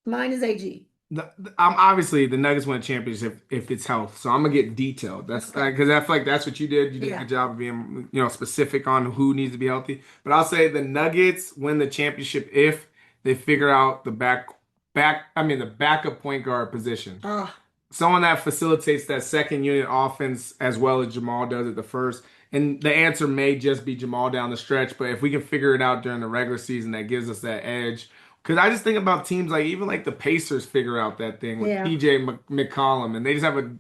mine is AG. I'm obviously the Nuggets win a championship if it's health. So I'm gonna get detailed. That's because I feel like that's what you did. You did a good job of being specific on who needs to be healthy. But I'll say the Nuggets win the championship if they figure out the backup point guard position. Someone that facilitates that second unit offense as well as Jamal does at the first. And the answer may just be Jamal down the stretch, but if we can figure it out during the regular season, that gives us that edge. Because I just think about teams like even like the Pacers figure out that thing with Yeah. PJ McCollum, and they just have a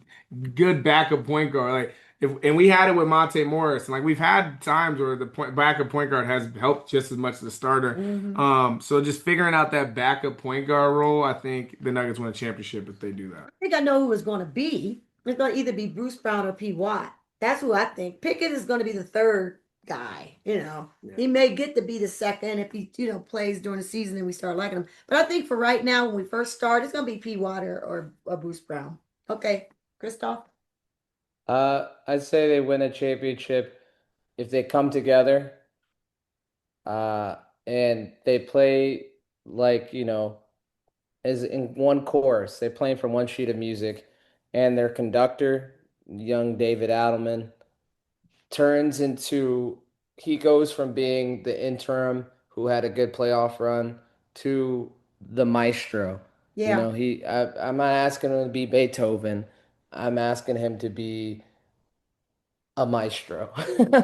good backup point guard. Like and we had it with Monte Morris, and like we've had times where the backup point guard has helped just as much as the starter. Hmm. So just figuring out that backup point guard role, I think the Nuggets win a championship if they do that. I think I know who it's going to be. It's going to either be Bruce Brown or P. Watt. That's who I think. Pickett is going to be the third guy. Yeah. He may get to be the second if he, plays during the season and we start liking him. But I think for right now, when we first start, it's going to be P. Watt or Bruce Brown. Okay, Christoph. I'd say they win a championship if they come together, uh, and they play like, as in one chorus. They're playing from one sheet of music, and their conductor, young David Adelman, turns into he goes from being the interim who had a good playoff run to the maestro. Yeah, I'm not asking him to be Beethoven. I'm asking him to be a maestro. good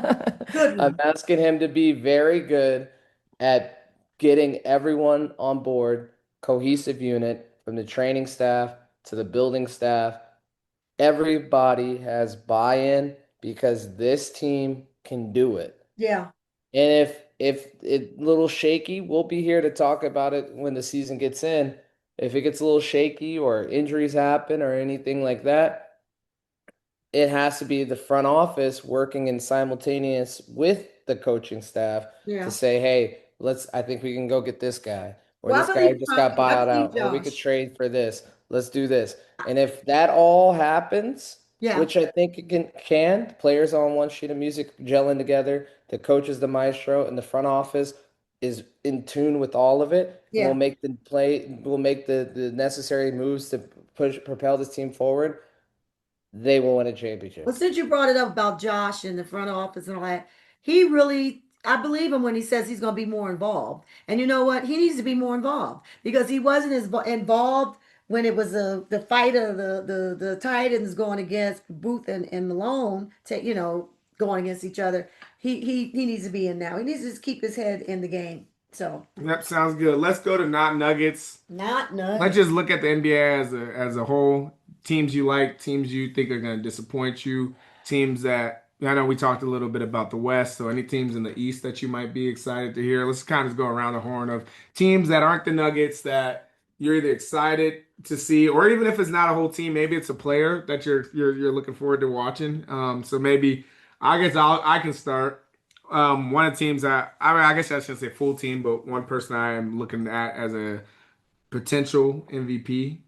I'm one. asking him to be very good at getting everyone on board, cohesive unit from the training staff to the building staff. Everybody has buy-in because this team can do it. Yeah. And if it's a little shaky, we'll be here to talk about it when the season gets in. If it gets a little shaky or injuries happen or anything like that, it has to be the front office working in simultaneous with the coaching staff to Yeah. say, hey, I think we can go get this guy, or Well, this guy just got I bought believe out, or we could Josh. trade for this. Let's do this. And if that all happens, Yeah. which I think it can, players on one sheet of music gelling together, the coach is the maestro, and the front office is in tune with all of it, and Yeah. we'll make the necessary moves to propel this team forward. They will win a Well, championship. since you brought it up about Josh in the front office and all that, he really, I believe him when he says he's going to be more involved. And you know what? He needs to be more involved because he wasn't as involved when it was the fight of the Titans going against Booth and Malone, going against each other. He needs to be in now. He needs to just keep his head in the game. So, Yep, sounds good. Let's go to not Nuggets. not Let's nugget. just look at the NBA as a whole. Teams you like, teams you think are going to disappoint you, teams that I know we talked a little bit about the West, so any teams in the East that you might be excited to hear. Let's kind of go around the horn of teams that aren't the Nuggets that you're either excited to see, or even if it's not a whole team, maybe it's a player that you're looking forward to watching. So maybe I guess I can start. One of the teams that I guess I shouldn't say full team, but one person I am looking at as a potential MVP.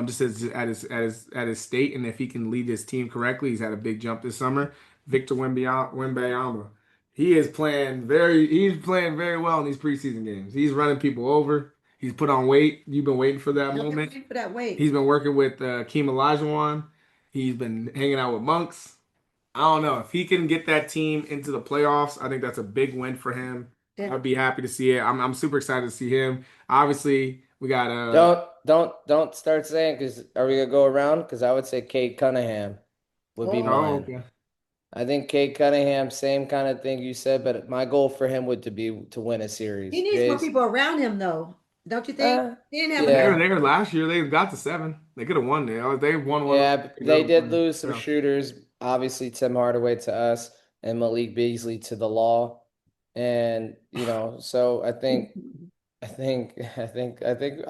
Just as at his state, and if he can lead his team correctly, he's had a big jump this summer. Victor Wembanyama, he's playing very well in these preseason games. He's running people over. He's put on weight. You've been waiting for that I've been moment. waiting for that weight. He's been working with Keem Olajuwon. He's been hanging out with Monks. I don't know if he can get that team into the playoffs. I think that's a big win for him. Yeah. I'd be happy to see it. I'm super excited to see him. Obviously, we got Don't start saying because are we gonna go around? Because I would say Kate Cunningham would be Oh, oh, mine. okay. I think Kate Cunningham, same kind of thing you said, but my goal for him would to be to win a he series. needs more Jace, people around him, though. Don't you think? uh, He didn't have But they enough. were yeah, there last year. They got to seven. They could have won there. They won one. yeah. They They go did from lose some yeah. shooters. Obviously, Tim Hardaway to us and Malik Beasley to the Law, and so I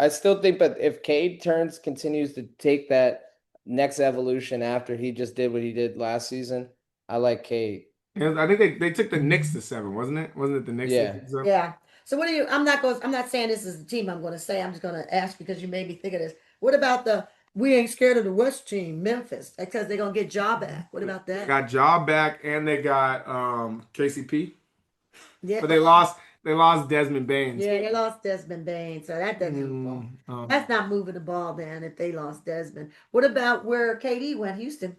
still think, but if Cade continues to take that next evolution after he just did what he did last season, I like Cade. And I think they took the Knicks to seven, wasn't it? Wasn't it the Knicks they Yeah. took seven? Yeah. So what do you? I'm not saying this is the team I'm going to say. I'm just going to ask because you made me think of this. What about the? We ain't scared of the West team, Memphis, because they're going to get job back. What about They that? got Job back and they got KCP, Yeah. but they lost Desmond Baines. Yeah, they lost Desmond Bain, so that doesn't help them. Mm, That's not moving the ball, then. If they lost Desmond, what about where KD went? Houston.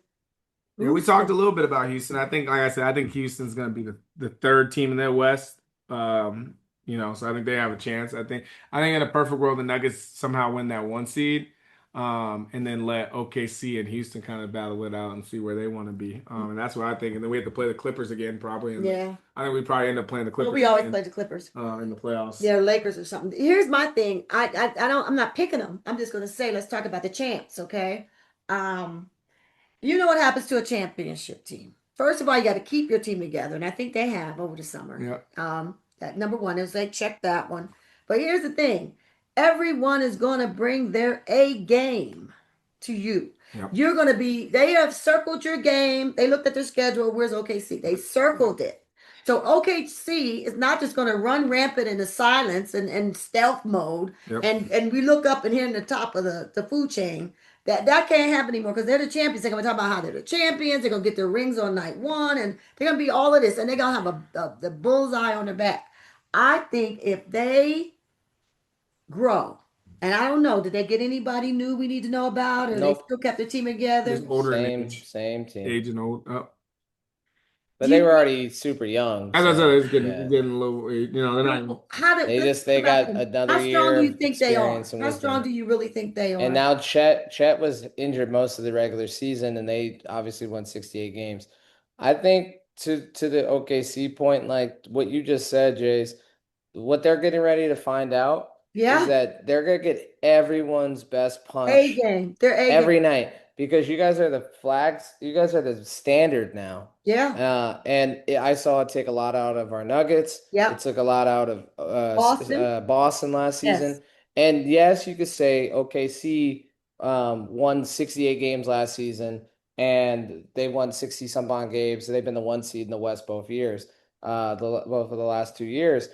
yeah, we talked a Houston. little bit about Houston. I think, like I said, I think Houston's going to be the third team in the West. So I think they have a chance. I think in a perfect world, the Nuggets somehow win that one seed. and then let OKC and Houston kind of battle it out and see where they want to be. And that's what I think. And then we have to play the Clippers again, probably. And Yeah. I think we probably end up playing the Well, Clippers we always again, play the Clippers. in the playoffs. Yeah, Lakers or something. Here's my thing. I'm not picking them. I'm just gonna say let's talk about the champs, okay? You know what happens to a championship team. First of all, you got to keep your team together, and I think they have over the summer. Yeah. That number one is they check that one. But here's the thing: everyone is going to bring their A game to you. Yep. You're going to be. They have circled your game. They looked at their schedule. Where's OKC? They circled it. So OKC is not just going to run rampant into silence and stealth mode, Yep. and we look up and here in the top of the food chain. That can't happen anymore because they're the champions. They're gonna talk about how they're the champions. They're gonna get their rings on night one, and they're gonna be all of this, and they're gonna have the bullseye on their back. I think if they grow, and I don't know, did they get anybody new we need to know about, or Nope. they still kept their team together? Just older in Same team. age and old. But Do they you- were already super young. As I so, said, it's getting yeah. getting a little. They're not. How did They got another how strong year do you of think they are? experience and How strong wisdom. do you really think they are? And now Chet was injured most of the regular season, and they obviously won 68 games. I think to the OKC point, like what you just said, Jace, what they're getting ready to find out yeah, is that they're gonna get everyone's best punch A game. They're A every game. night because you guys are the flags. You guys are the standard now. Yeah, I saw it take a lot out of our Nuggets. Yep. It took a lot out of Boston last Yes. season. And yes, you could say OKC won 68 games last season, and they won 60 some odd games. They've been the one seed in the West both years, both of the last 2 years.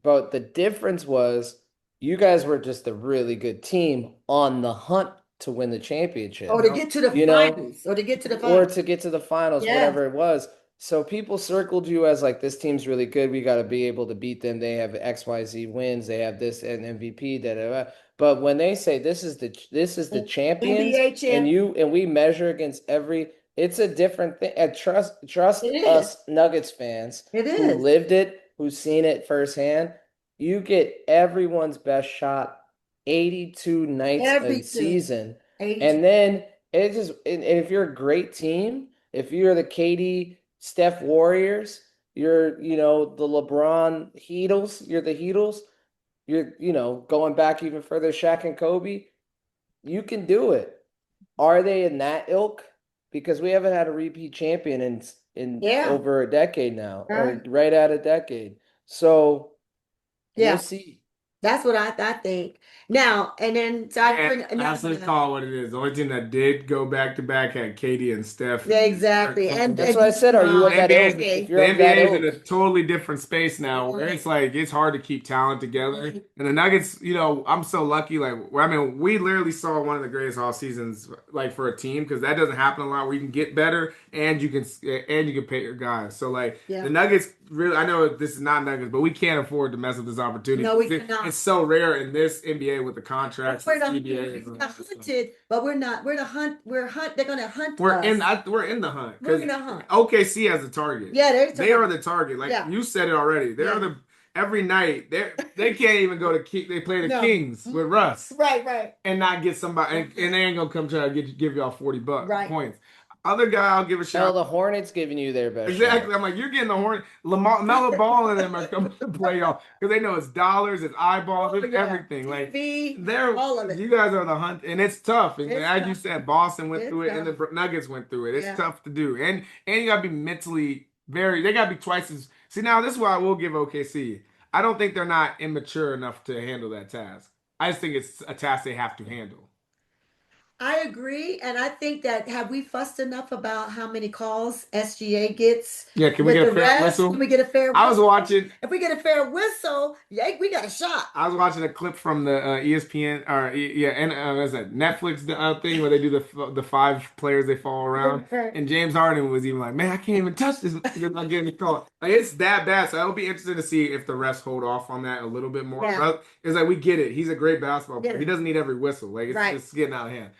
But the difference was you guys were just a really good team on the hunt to win the championship. Or to get to the You know, finals. Or to get to the or finals. to get to the finals, Yeah. whatever it was. So people circled you as like, this team's really good. We got to be able to beat them. They have XYZ wins. They have this and MVP. Da, da, da. But when they say this is the champions, NBA champ. and we measure against every, it's a different thing. And trust It us is. Nuggets fans It who is. lived it, who've seen it firsthand. You get everyone's best shot 82 nights Every a season. 82. And then it just, and if you're a great team, if you're the KD Steph Warriors, you're, the LeBron Heatles, you're the Heatles, you're, going back even further, Shaq and Kobe, you can do it. Are they in that ilk? Because we haven't had a repeat champion in Yeah. over a decade now, or Right. right at a decade. So Yeah. we'll see. That's what I think. Now, and then so I bring And that's what call what it is. The only team that did go back to back had Katie and Steph. Yeah, exactly. And That's what I said. Are you of that ilk? NBA If The you're of that NBA is in ilk. a totally different space now where it's like it's hard to keep talent together. And the Nuggets, I'm so lucky. We literally saw one of the greatest off seasons like for a team because that doesn't happen a lot where you can get better and you can pay your guys. So Yeah. the Nuggets really, I know this is not Nuggets, but we can't afford to mess up this opportunity. No, we cannot. It's so rare in this NBA with the contracts. We're not CBA, hunted, but we're not. We're the hunt. They're gonna hunt We're us. in the hunt. We're in the hunt. OKC has a target. Yeah, They are the target. Like Yeah. you said it already. They Yeah. are every night. They can't even go to they play the No. Kings with Russ Right. and not get somebody and they ain't gonna come try to give y'all 40 Right. points. Other guy I'll give a Hell, shout. the Hornets giving you their best Exactly. shot. I'm like, you're getting the horn. Melo Ball and them are coming to play y'all because they know it's dollars, it's eyeballs, it's Yeah. everything. Like TV, they're all of it. you guys are the hunt, and it's tough. And It's as you tough. said, Boston went It's through it, and the tough. Nuggets went through it. It's Yeah. tough to do, and you gotta be mentally they gotta be twice as. See, now this is why I will give OKC. I don't think they're not immature enough to handle that task. I just think it's a task they have to handle. I agree, and I think that have we fussed enough about how many calls SGA gets? Yeah, can we with get a the fair refs? whistle? Can we get a fair whistle? I was watching. If we get a fair whistle, yeah, we got a shot. I was watching a clip from the ESPN or what is that Netflix thing where they do the 5 players they follow around, and James Harden was even like, "Man, I can't even touch this because I'm getting the call." Like it's that bad. So it'll be interesting to see if the refs hold off on that a little bit more. Yeah. It's like we get it. He's a great basketball player. Yeah. He doesn't need every whistle. Like it's Right. just getting out of hand.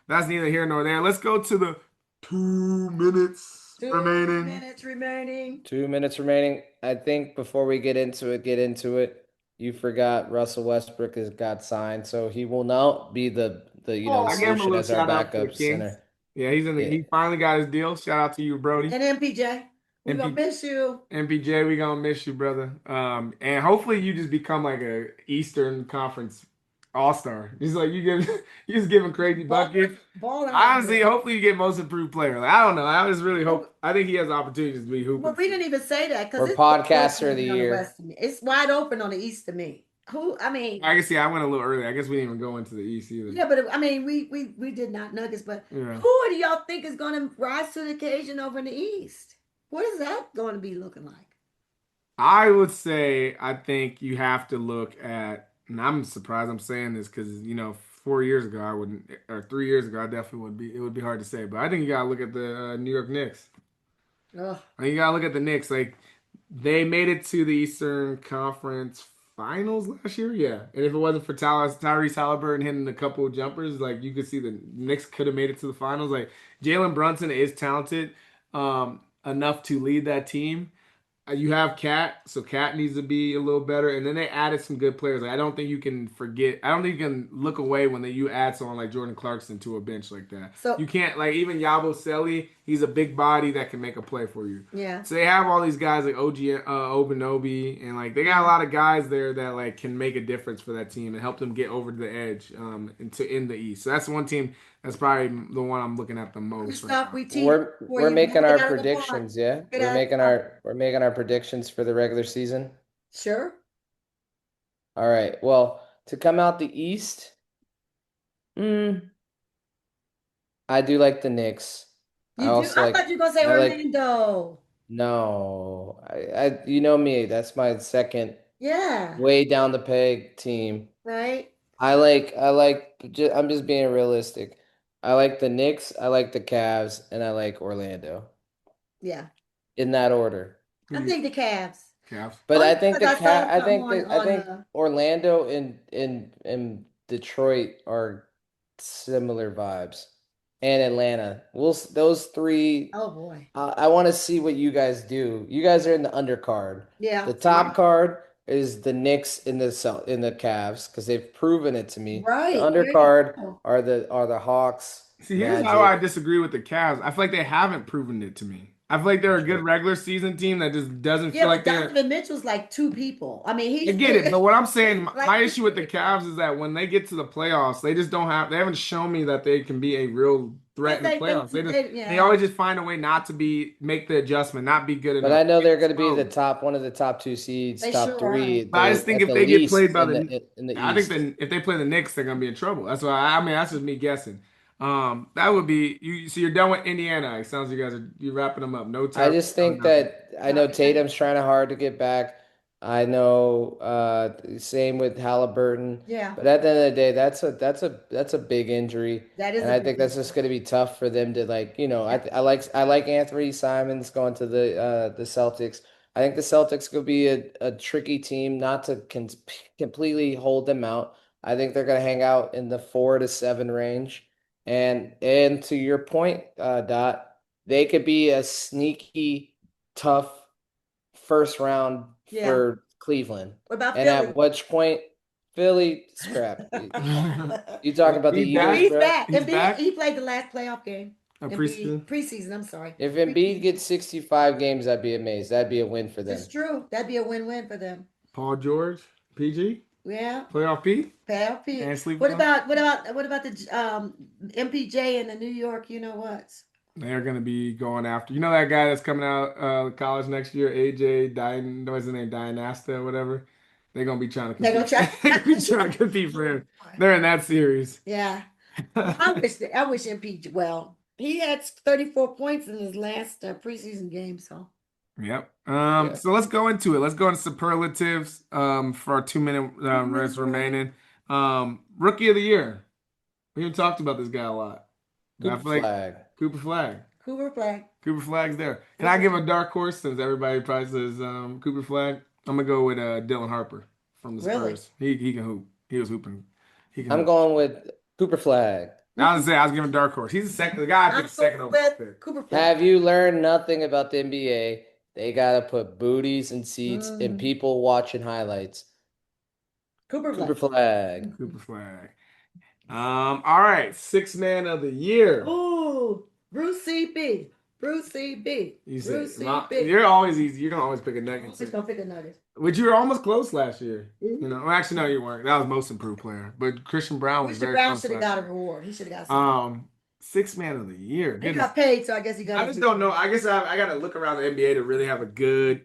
That's neither here nor there. Let's go to the 2 minutes remaining. 2 minutes remaining. 2 minutes remaining. I think before we get into it, you forgot Russell Westbrook has got signed, so he will now be the the Oh, I gave him a solution little as our shout out to the backup Kings. center. Yeah, he's in the. Yeah. He finally got his deal. Shout out to you, Brody. And MPJ, we're gonna miss you. MPJ, we gonna miss you, brother. And hopefully you just become like a Eastern Conference All-Star. Just like you just giving crazy buckets. Balling Honestly, hopefully you get most improved player. Like, I don't know. I just really hope. I think he has opportunities to be hooping. Well, we didn't even say that because Or it's wide podcaster open of the on the year. West to me. It's wide open on the East to me. I mean, I guess I went a little early. I guess we didn't even go into the East either. yeah, but I mean, we did not Nuggets, but Yeah. who do y'all think is going to rise to the occasion over in the East? What is that going to be looking like? I would say I think you have to look at, and I'm surprised I'm saying this because 4 years ago I wouldn't, or 3 years ago I definitely would be. It would be hard to say, but I think you gotta look at the New York Knicks. Ugh. I think you gotta look at the Knicks. Like they made it to the Eastern Conference Finals last year, yeah. And if it wasn't for Tyrese Halliburton hitting a couple of jumpers, like you could see the Knicks could have made it to the finals. Like Jalen Brunson is talented enough to lead that team. You have Cat, so Cat needs to be a little better. And then they added some good players. Like, I don't think you can forget. I don't think you can look away when you add someone like Jordan Clarkson to a bench like that. So you can't, like, even Yabo Selly, he's a big body that can make a play for you. yeah. So they have all these guys like Obanobi, and like they got a lot of guys there that like can make a difference for that team and help them get over to the edge and to in the East. So that's one team that's probably the one I'm looking at the most. Stop. We're making our predictions, yeah. We're making our predictions for the regular season. Sure. All right. Well, to come out the East, I do like the Knicks. I thought you were gonna say Orlando. No, I you know me. That's my second Yeah. way down the peg team. Right. I'm just being realistic. I like the Knicks, I like the Cavs, and I like Orlando. Yeah. In that order. I think the Cavs. But I think I think Orlando and Detroit are similar vibes. And Atlanta. Those three. Oh boy. I want to see what you guys do. You guys are in the undercard. Yeah. The top card is the Knicks in the Cavs because they've proven it to me. Right. The undercard are the Hawks. See, here's how I disagree with the Cavs. I feel like they haven't proven it to me. I feel like they're a good regular season team that just doesn't feel like they're. Donovan Mitchell's like two people. I mean, I get it, but what I'm saying, my issue with the Cavs is that when they get to the playoffs, they just don't have. They haven't shown me that they can be a real threat in the playoffs. They always just find a way not to make the adjustment, not be good enough. But I know they're going to be one of the top two seeds, top three. But I just think if they get played by I think if they play the Knicks, they're going to be in trouble. That's why I mean that's just me guessing. That would be you. So you're done with Indiana. It sounds like you guys you're wrapping them up. No time. I just think that I know Tatum's trying hard to get back. I know same with Halliburton. Yeah. But at the end of the day, that's a big injury. That is, and I think that's just going to be tough for them to I like Anthony Simons going to the Celtics. I think the Celtics could be a tricky team not to completely hold them out. I think they're going to hang out in the 4 to 7 range. And to your point, Dot, they could be a sneaky, tough first round for Cleveland. What about Philly? And at which point, Philly scrap. You talk about the Eagles. He's back. He played the last playoff game. Preseason. I'm sorry. If Embiid gets 65 games, I'd be amazed. That'd be a win for them. It's true. That'd be a win-win for them. Paul George, PG. Yeah. Playoff P. Playoff P. And what about the MPJ and the New York? You know what? They're gonna be going after. You know that guy that's coming out of college next year, AJ what's his name, Dynasta or whatever. They're gonna be trying to compete. They're gonna be trying to compete for him. They're in that series. Yeah. I wish MPJ. Well, he had 34 points in his last preseason game. So. Yep. So let's go into it. Let's go into superlatives for our 2-minute rest remaining. Rookie of the year. We haven't talked about this guy a lot. Cooper Flag. Cooper Flag's there. Can I give a dark horse since everybody probably says Cooper Flag? I'm gonna go with Dylan Harper from the Spurs. Really? He can hoop. He was hooping. I'm going with Cooper Flag. I was giving a dark horse. He's the guy I picked second over pick. Cooper Flag. Have you learned nothing about the NBA? They gotta put booties and seats and people watching highlights. Cooper Flag. Cooper Flag. All right, sixth man of the year. Ooh, Bruce CB. Bruce CB. You said Bruce CB. you're always easy. You're gonna always pick a I'm Nuggets. just gonna pick a Nuggets. Which you were almost close last year. Mhm. You know, well, actually, no, you weren't. That was most improved player. But Christian Brown was Mr. very Brown close should have last got a year. reward. He should have got something. Sixth man of the year. He Goodness. got paid, so I guess he got I it. just don't know. I guess I got to look around the NBA to really have a good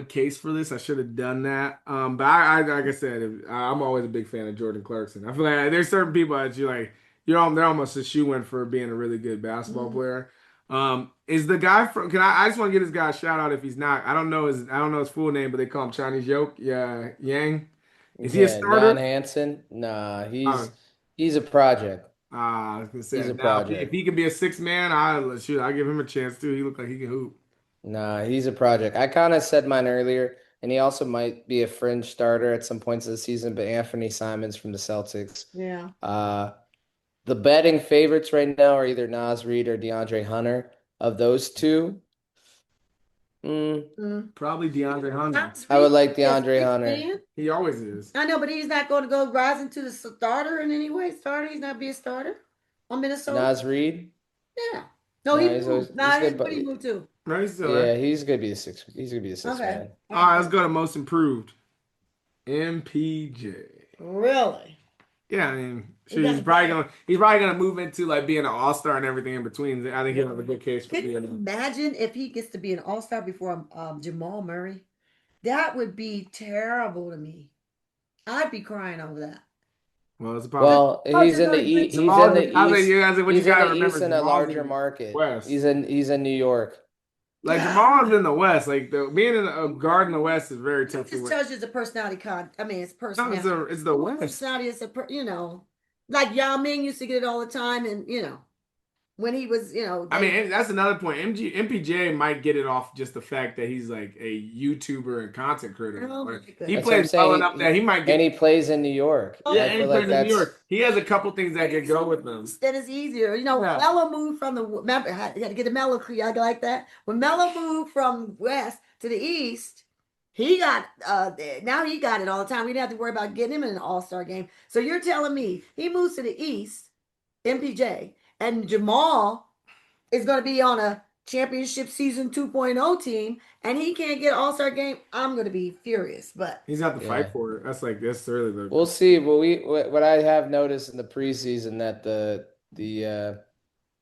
case for this. I should have done that. But I like I said, I'm always a big fan of Jordan Clarkson. I feel like there's certain people that you like. They're almost a shoe-in for being a really good basketball player. Is the guy from? I just want to give this guy a shout out if he's not. I don't know his full name, but they call him Chinese Yoke. Yeah, Yang. Is he a Yeah, starter? Jan Hansen. Nah, Uh, he's a project. I was gonna He's say a now if project. he can be a six man, I give him a chance too. He look like he can hoop. Nah, he's a project. I kind of said mine earlier, and he also might be a fringe starter at some points of the season, but Anthony Simons from the Celtics. Yeah. The betting favorites right now are either Nas Reed or DeAndre Hunter. Of those two, Probably DeAndre Hunter. I would like Yes, DeAndre six Hunter. man. He always is. I know, but he's not going to go rise into the starter in any way. He's not be a starter on Minnesota. Nas Reed? Yeah. No, No, he he's always- moved. Nah, he's good, what but- he moved to? No, he's still Yeah, there. he's gonna be the six. He's gonna be the sixth Okay. man. All right, let's go to most improved. MPJ. Really? Yeah, I mean, He got he's probably gonna move into like being an all-star and everything in between. I think he'll have a good case for Can you being. imagine if he gets to be an all-star before Jamal Murray? That would be terrible to me. I'd be crying over that. Well, it's about. Well, he's in the Jamal- East. He's in Jamal- the I think East. you guys, what you He's in gotta the remember, East in a Jamal's larger in the market. West. He's in New York. Like Jamal's in the West. Like being in a guard in the West is very It tough to just win. tells you the personality I mean, it's No, personality. it's the West. Personality is like Yao Ming used to get it all the time, and when he was, I mean, that's another point. MPJ might get it off just the fact that he's like a YouTuber and content creator. Oh, my Like, goodness. he That's what I'm plays well saying. enough that he might get. And he plays in New York. Oh, Yeah, I and he feel plays like in that's New York. He has a couple things that could go with them. That is easier. Yeah. Melo moved from remember, I had to get the Melo like that. When Melo moved from West to the East, he got now he got it all the time. We didn't have to worry about getting him in an all-star game. So you're telling me he moves to the East, MPJ, and Jamal is going to be on a championship season 2.0 team, and he can't get an all-star game. I'm going to be furious. But He's got to Yeah. fight for it. That's really the. We'll see. Well, what I have noticed in the preseason that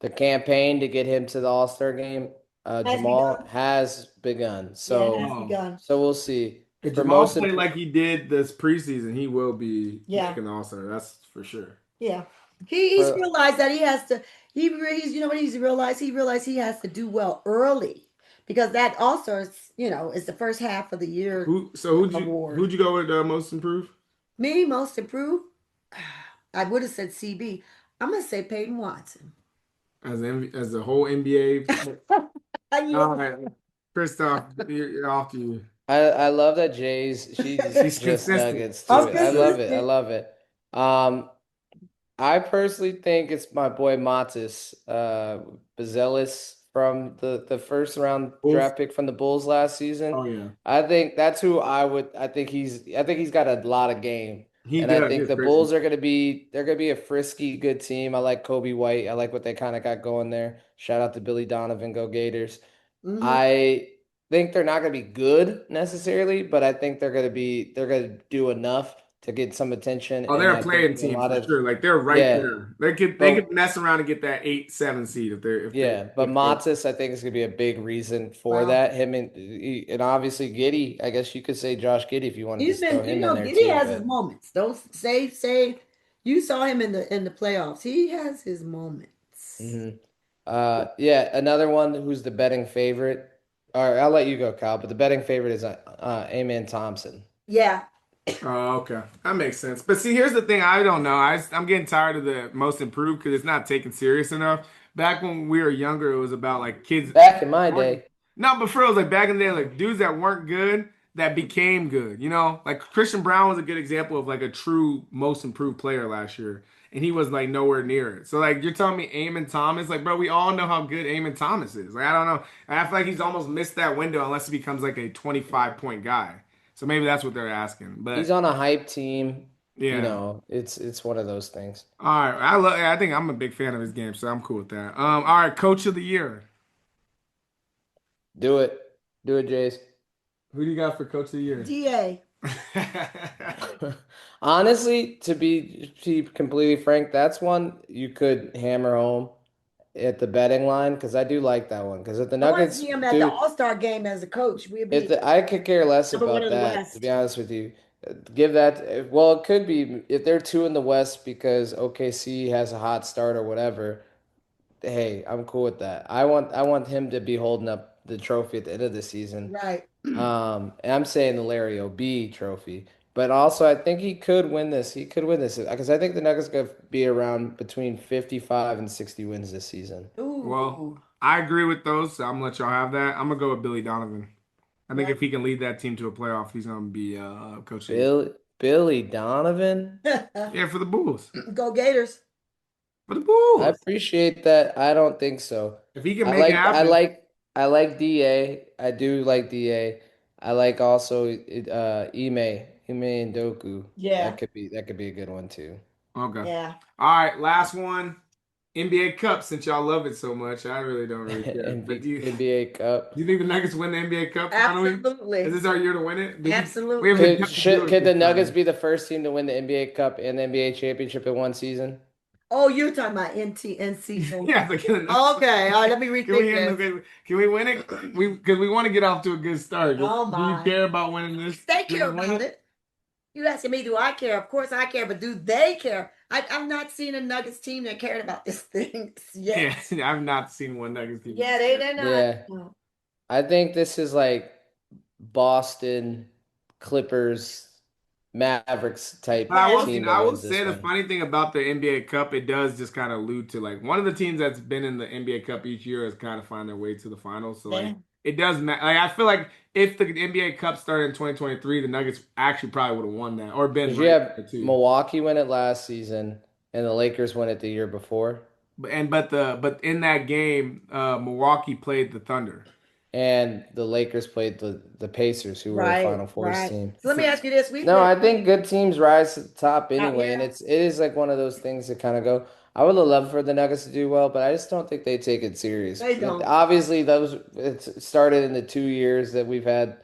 the campaign to get him to the All-Star game, Jamal begun. has begun. yeah, So it has begun. so we'll see. If For Jamal most play imp- like he did this preseason, he will be Yeah. making the All-Star. That's for sure. Yeah, he's For- realized that he has to. He's what he's realized. He realized he has to do well early because that also is the first half of the year. Who'd you go with most improved? Me most improved. I would have said CB. I'm gonna say Peyton Watson. As the whole NBA. All right, Christoph, you're off to you. I love that Jay's she's just consistent. nuggets too. I'm I love it. I consistent. love it. I personally think it's my boy Matis Bazelis from the first round Bulls. draft pick from the Bulls last season. Oh yeah, I think that's who I think he's got a lot of game. And I think the crazy. Bulls they're gonna be a frisky good team. I like Kobe White. I like what they kind of got going there. Shout out to Billy Donovan, go Gators. Mhm. I think they're not gonna be good necessarily, but I think they're gonna do enough to get some attention. Oh, and they're I a think playing a team lot for of- sure. Like they're right Yeah. there. They But- could mess around and get that 8-7 seed if they're But Matis, I think, is going to be a big reason for Wow. that. Him and obviously Giddey. I guess you could say Josh Giddey if you wanted He's to throw been, him in there Giddey too. has but- his moments. Don't say you saw him in the playoffs. He has his moments. Mhm. Yeah, another one who's the betting favorite. All right, I'll let you go, Kyle. But the betting favorite is Amen Thompson. Yeah, Oh, okay. That makes sense. But see, here's the thing. I don't know. I'm getting tired of the most improved because it's not taken serious enough. Back when we were younger, it was about like kids. Back in my day, No, but for real, like back in the day, like dudes that weren't good that became good. Like Christian Brown was a good example of like a true most improved player last year, and he was like nowhere near it. So like you're telling me Amon Thomas, like bro, we all know how good Amon Thomas is. Like I don't know, I feel like he's almost missed that window unless he becomes like a 25-point guy. So maybe that's what they're asking. But he's on a hype team. Yeah. It's one of those things. All right. I think I'm a big fan of his game, so I'm cool with that. All right, coach of the year. Do it. Do it, Jace. Who do you got for coach of the year? DA. Honestly, to be completely frank, that's one you could hammer home at the betting line because I do like that one. Because if the I want to Nuggets see him at the do, All-Star game as a coach. We'd if be I could care less number one about in the that, to West. be honest with you. Give that, well, it could be if they're two in the West because OKC has a hot start or whatever. Hey, I'm cool with that. I want him to be holding up the trophy at the end of the season. Right. And I'm saying the Larry O'B trophy. But also I think he could win this. He could win this because I think the Nuggets gonna be around between 55 and 60 wins this season. Well, Ooh. I agree with those, so I'm gonna let y'all have that. I'm gonna go with Billy Donovan. I think Yeah. if he can lead that team to a playoff, he's gonna be coach of the year. Billy Donovan? Yeah, for the Bulls. Go Gators. For the I Bulls. appreciate that. I don't think so. If he can I make it like I happen. like I like DA. I do like DA. I like also Ime and Doku. Yeah. That could be a good one too. Okay. Yeah. All right, last one. NBA Cup, since y'all love it so much. I really don't really care. But NBA Cup. do you think the Nuggets win the NBA Cup finally? Absolutely. Is this our year to win it? We Absolutely. haven't got to do it Could the this Nuggets time. be the first team to win the NBA Cup and the NBA championship in one season? Oh, you're talking about NC. Yeah, like, Okay. All right. Let me rethink this. Can we win it? Because we want to get off to a good start. Oh, Do you my. care about winning this? They Do you care win about it. You asking me, do I care? Of course I care, but do they care? I've not seen a Nuggets team that cared about this thing yet. Yeah, I've not seen one Nuggets team. Yeah, they're not. Yeah. No. I think this is like Boston Clippers Mavericks type But team I that will wins this say the one. funny thing about the NBA Cup, it does just kind of allude to like one of the teams that's been in the NBA Cup each year has kind of find their way to the finals. So like Yeah. it does matter. Like I feel like if the NBA Cup started in 2023, the Nuggets actually probably would have won that or been Because you right have there too. Milwaukee win it last season and the Lakers won it the year before. But in that game, Milwaukee played the Thunder. And the Lakers played the Pacers, who were a Right, Final Fours right. team. So let me ask you this. No, I think good teams rise to the top anyway, and yeah. it is like one of those things that kind of go. I would love for the Nuggets to do well, but I just don't think they take it serious. They don't. Obviously, it started in the 2 years that we've had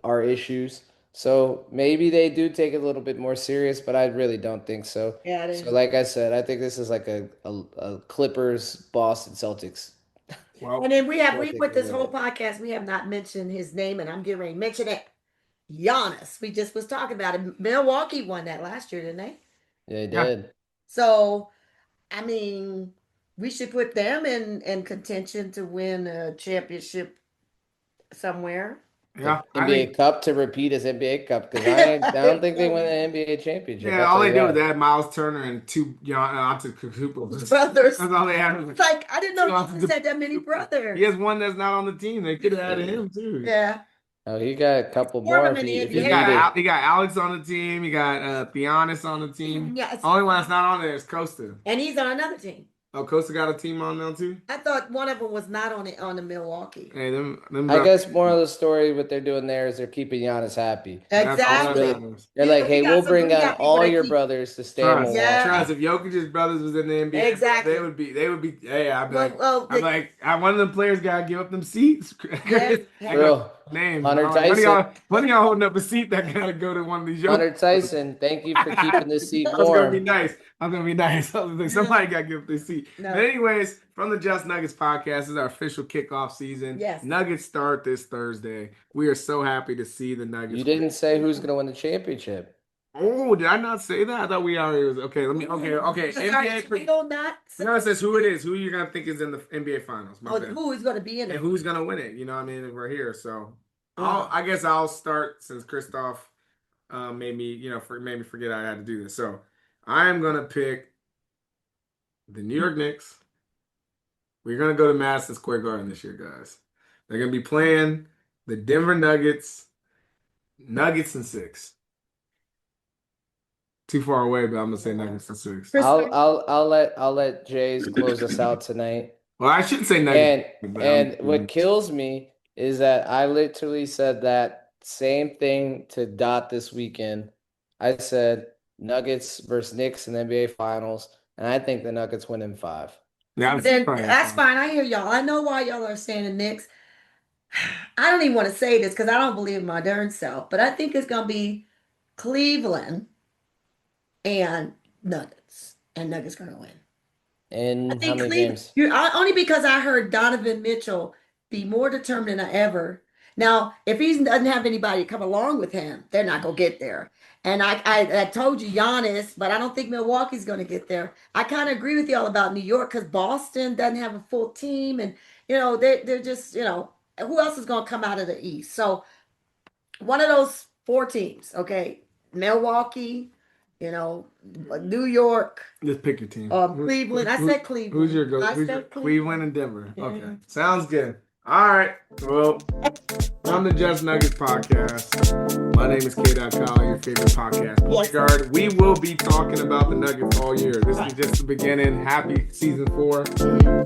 our issues, so maybe they do take it a little bit more serious, but I really don't think so. Yeah, it So, is. like I said, I think this is like a Clippers Boston Celtics. Well, And then we think with they this win whole it. podcast, we have not mentioned his name, and I'm getting ready to mention it. Giannis. We just was talking about it. Milwaukee won that last year, didn't they? Yeah, they yeah. did. So, I mean, we should put them in contention to win a championship somewhere. Yeah, I NBA think Cup to repeat as NBA Cup because I don't think they win an NBA championship. yeah. I'll All tell they you do is that. add Miles Turner and two Antetokounmpos. Brothers. That's all they have. It's like I didn't know Two he had that many brothers. He has one that's not on the team. They could have added him too. Yeah. Oh, he got a couple More of more them in the if He he NBA. got needed. he got Alex on the team. He got Giannis on the team. Yes. Only one that's not on there is Costa. And he's on another team. Oh, Costa got a team on now too. I thought one of them was not on the Milwaukee. Hey, them I guess more of the story, what they're doing there is they're keeping Giannis happy. That's all that Exactly. matters. They're Yeah, like, we hey, got we'll some- bring we got down people all that your keep- brothers to stay in Trust, Milwaukee. trust. If Jokic's brothers was in the NBA, Exactly. they would be. Hey, I'd be like, Well, one of them players gotta give up them seats. Yeah. I Real. got names. Hunter I'm like, Tyson. one of y'all holding up a seat that gotta go to one of these. Hunter Tyson, thank you for keeping this seat I was gonna be warm. nice. I'm gonna be nice. I was like, somebody got to give up their seat. No. But anyways, from the Just Nuggets podcast, this is our official kickoff season. Yes. Nuggets start this Thursday. We are so happy to see the Nuggets. You didn't say who's going to win the championship. Oh, did I not say that? I thought we already was okay. Okay. NBA. We don't not. No, it says who it is. Who you gonna think is in the NBA finals? My Oh, bad. who is going to be in And it? who's gonna win it? You know what I mean? If we're here, so Yeah. I guess I'll start since Christoph made me made me forget I had to do this. So I am gonna pick the New York Knicks. We're gonna go to Madison Square Garden this year, guys. They're gonna be playing the Denver Nuggets. Nuggets in 6. Too far away, but I'm gonna say Nuggets in 6. Chris- I'll let Jays close us out tonight. Well, I shouldn't say Nuggets. but And I'm- what kills me is that I literally said that same thing to Dot this weekend. I said Nuggets versus Knicks in the NBA Finals, and I think the Nuggets win in 5. Yeah, Then that's fine. I hear y'all. I know why y'all are saying the Knicks. I don't even want to say this because I don't believe in my darn self, but I think it's gonna be Cleveland and Nuggets, and Nuggets gonna win. In I how think many Cleveland, games? only because I heard Donovan Mitchell be more determined than ever. Now, if he doesn't have anybody come along with him, they're not gonna get there. And I told you Giannis, but I don't think Milwaukee's gonna get there. I kind of agree with y'all about New York because Boston doesn't have a full team, and they're just who else is gonna come out of the East? So one of those 4 teams, okay, Milwaukee, New York. Just pick your team. Cleveland. I said Cleveland. Who's your go? I Who's said your, Cleveland. Cleveland and Denver. Yeah. Okay, sounds good. All right. Well, I'm the Just Nuggets podcast. My name is K.Kyle, your favorite podcast point guard. We will be talking about the Nuggets all year. This is just the beginning. Happy season 4.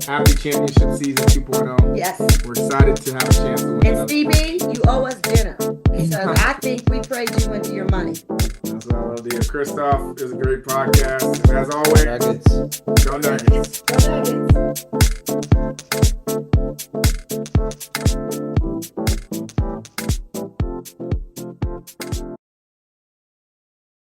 Happy championship season 2.0. Yes. We're excited to have a chance to win. And Stevie, you owe us dinner. Because I think we prayed you into your money. That's what I love to hear. Christoph is a great podcast. And as always, Nuggets. go Nuggets. Go Nuggets.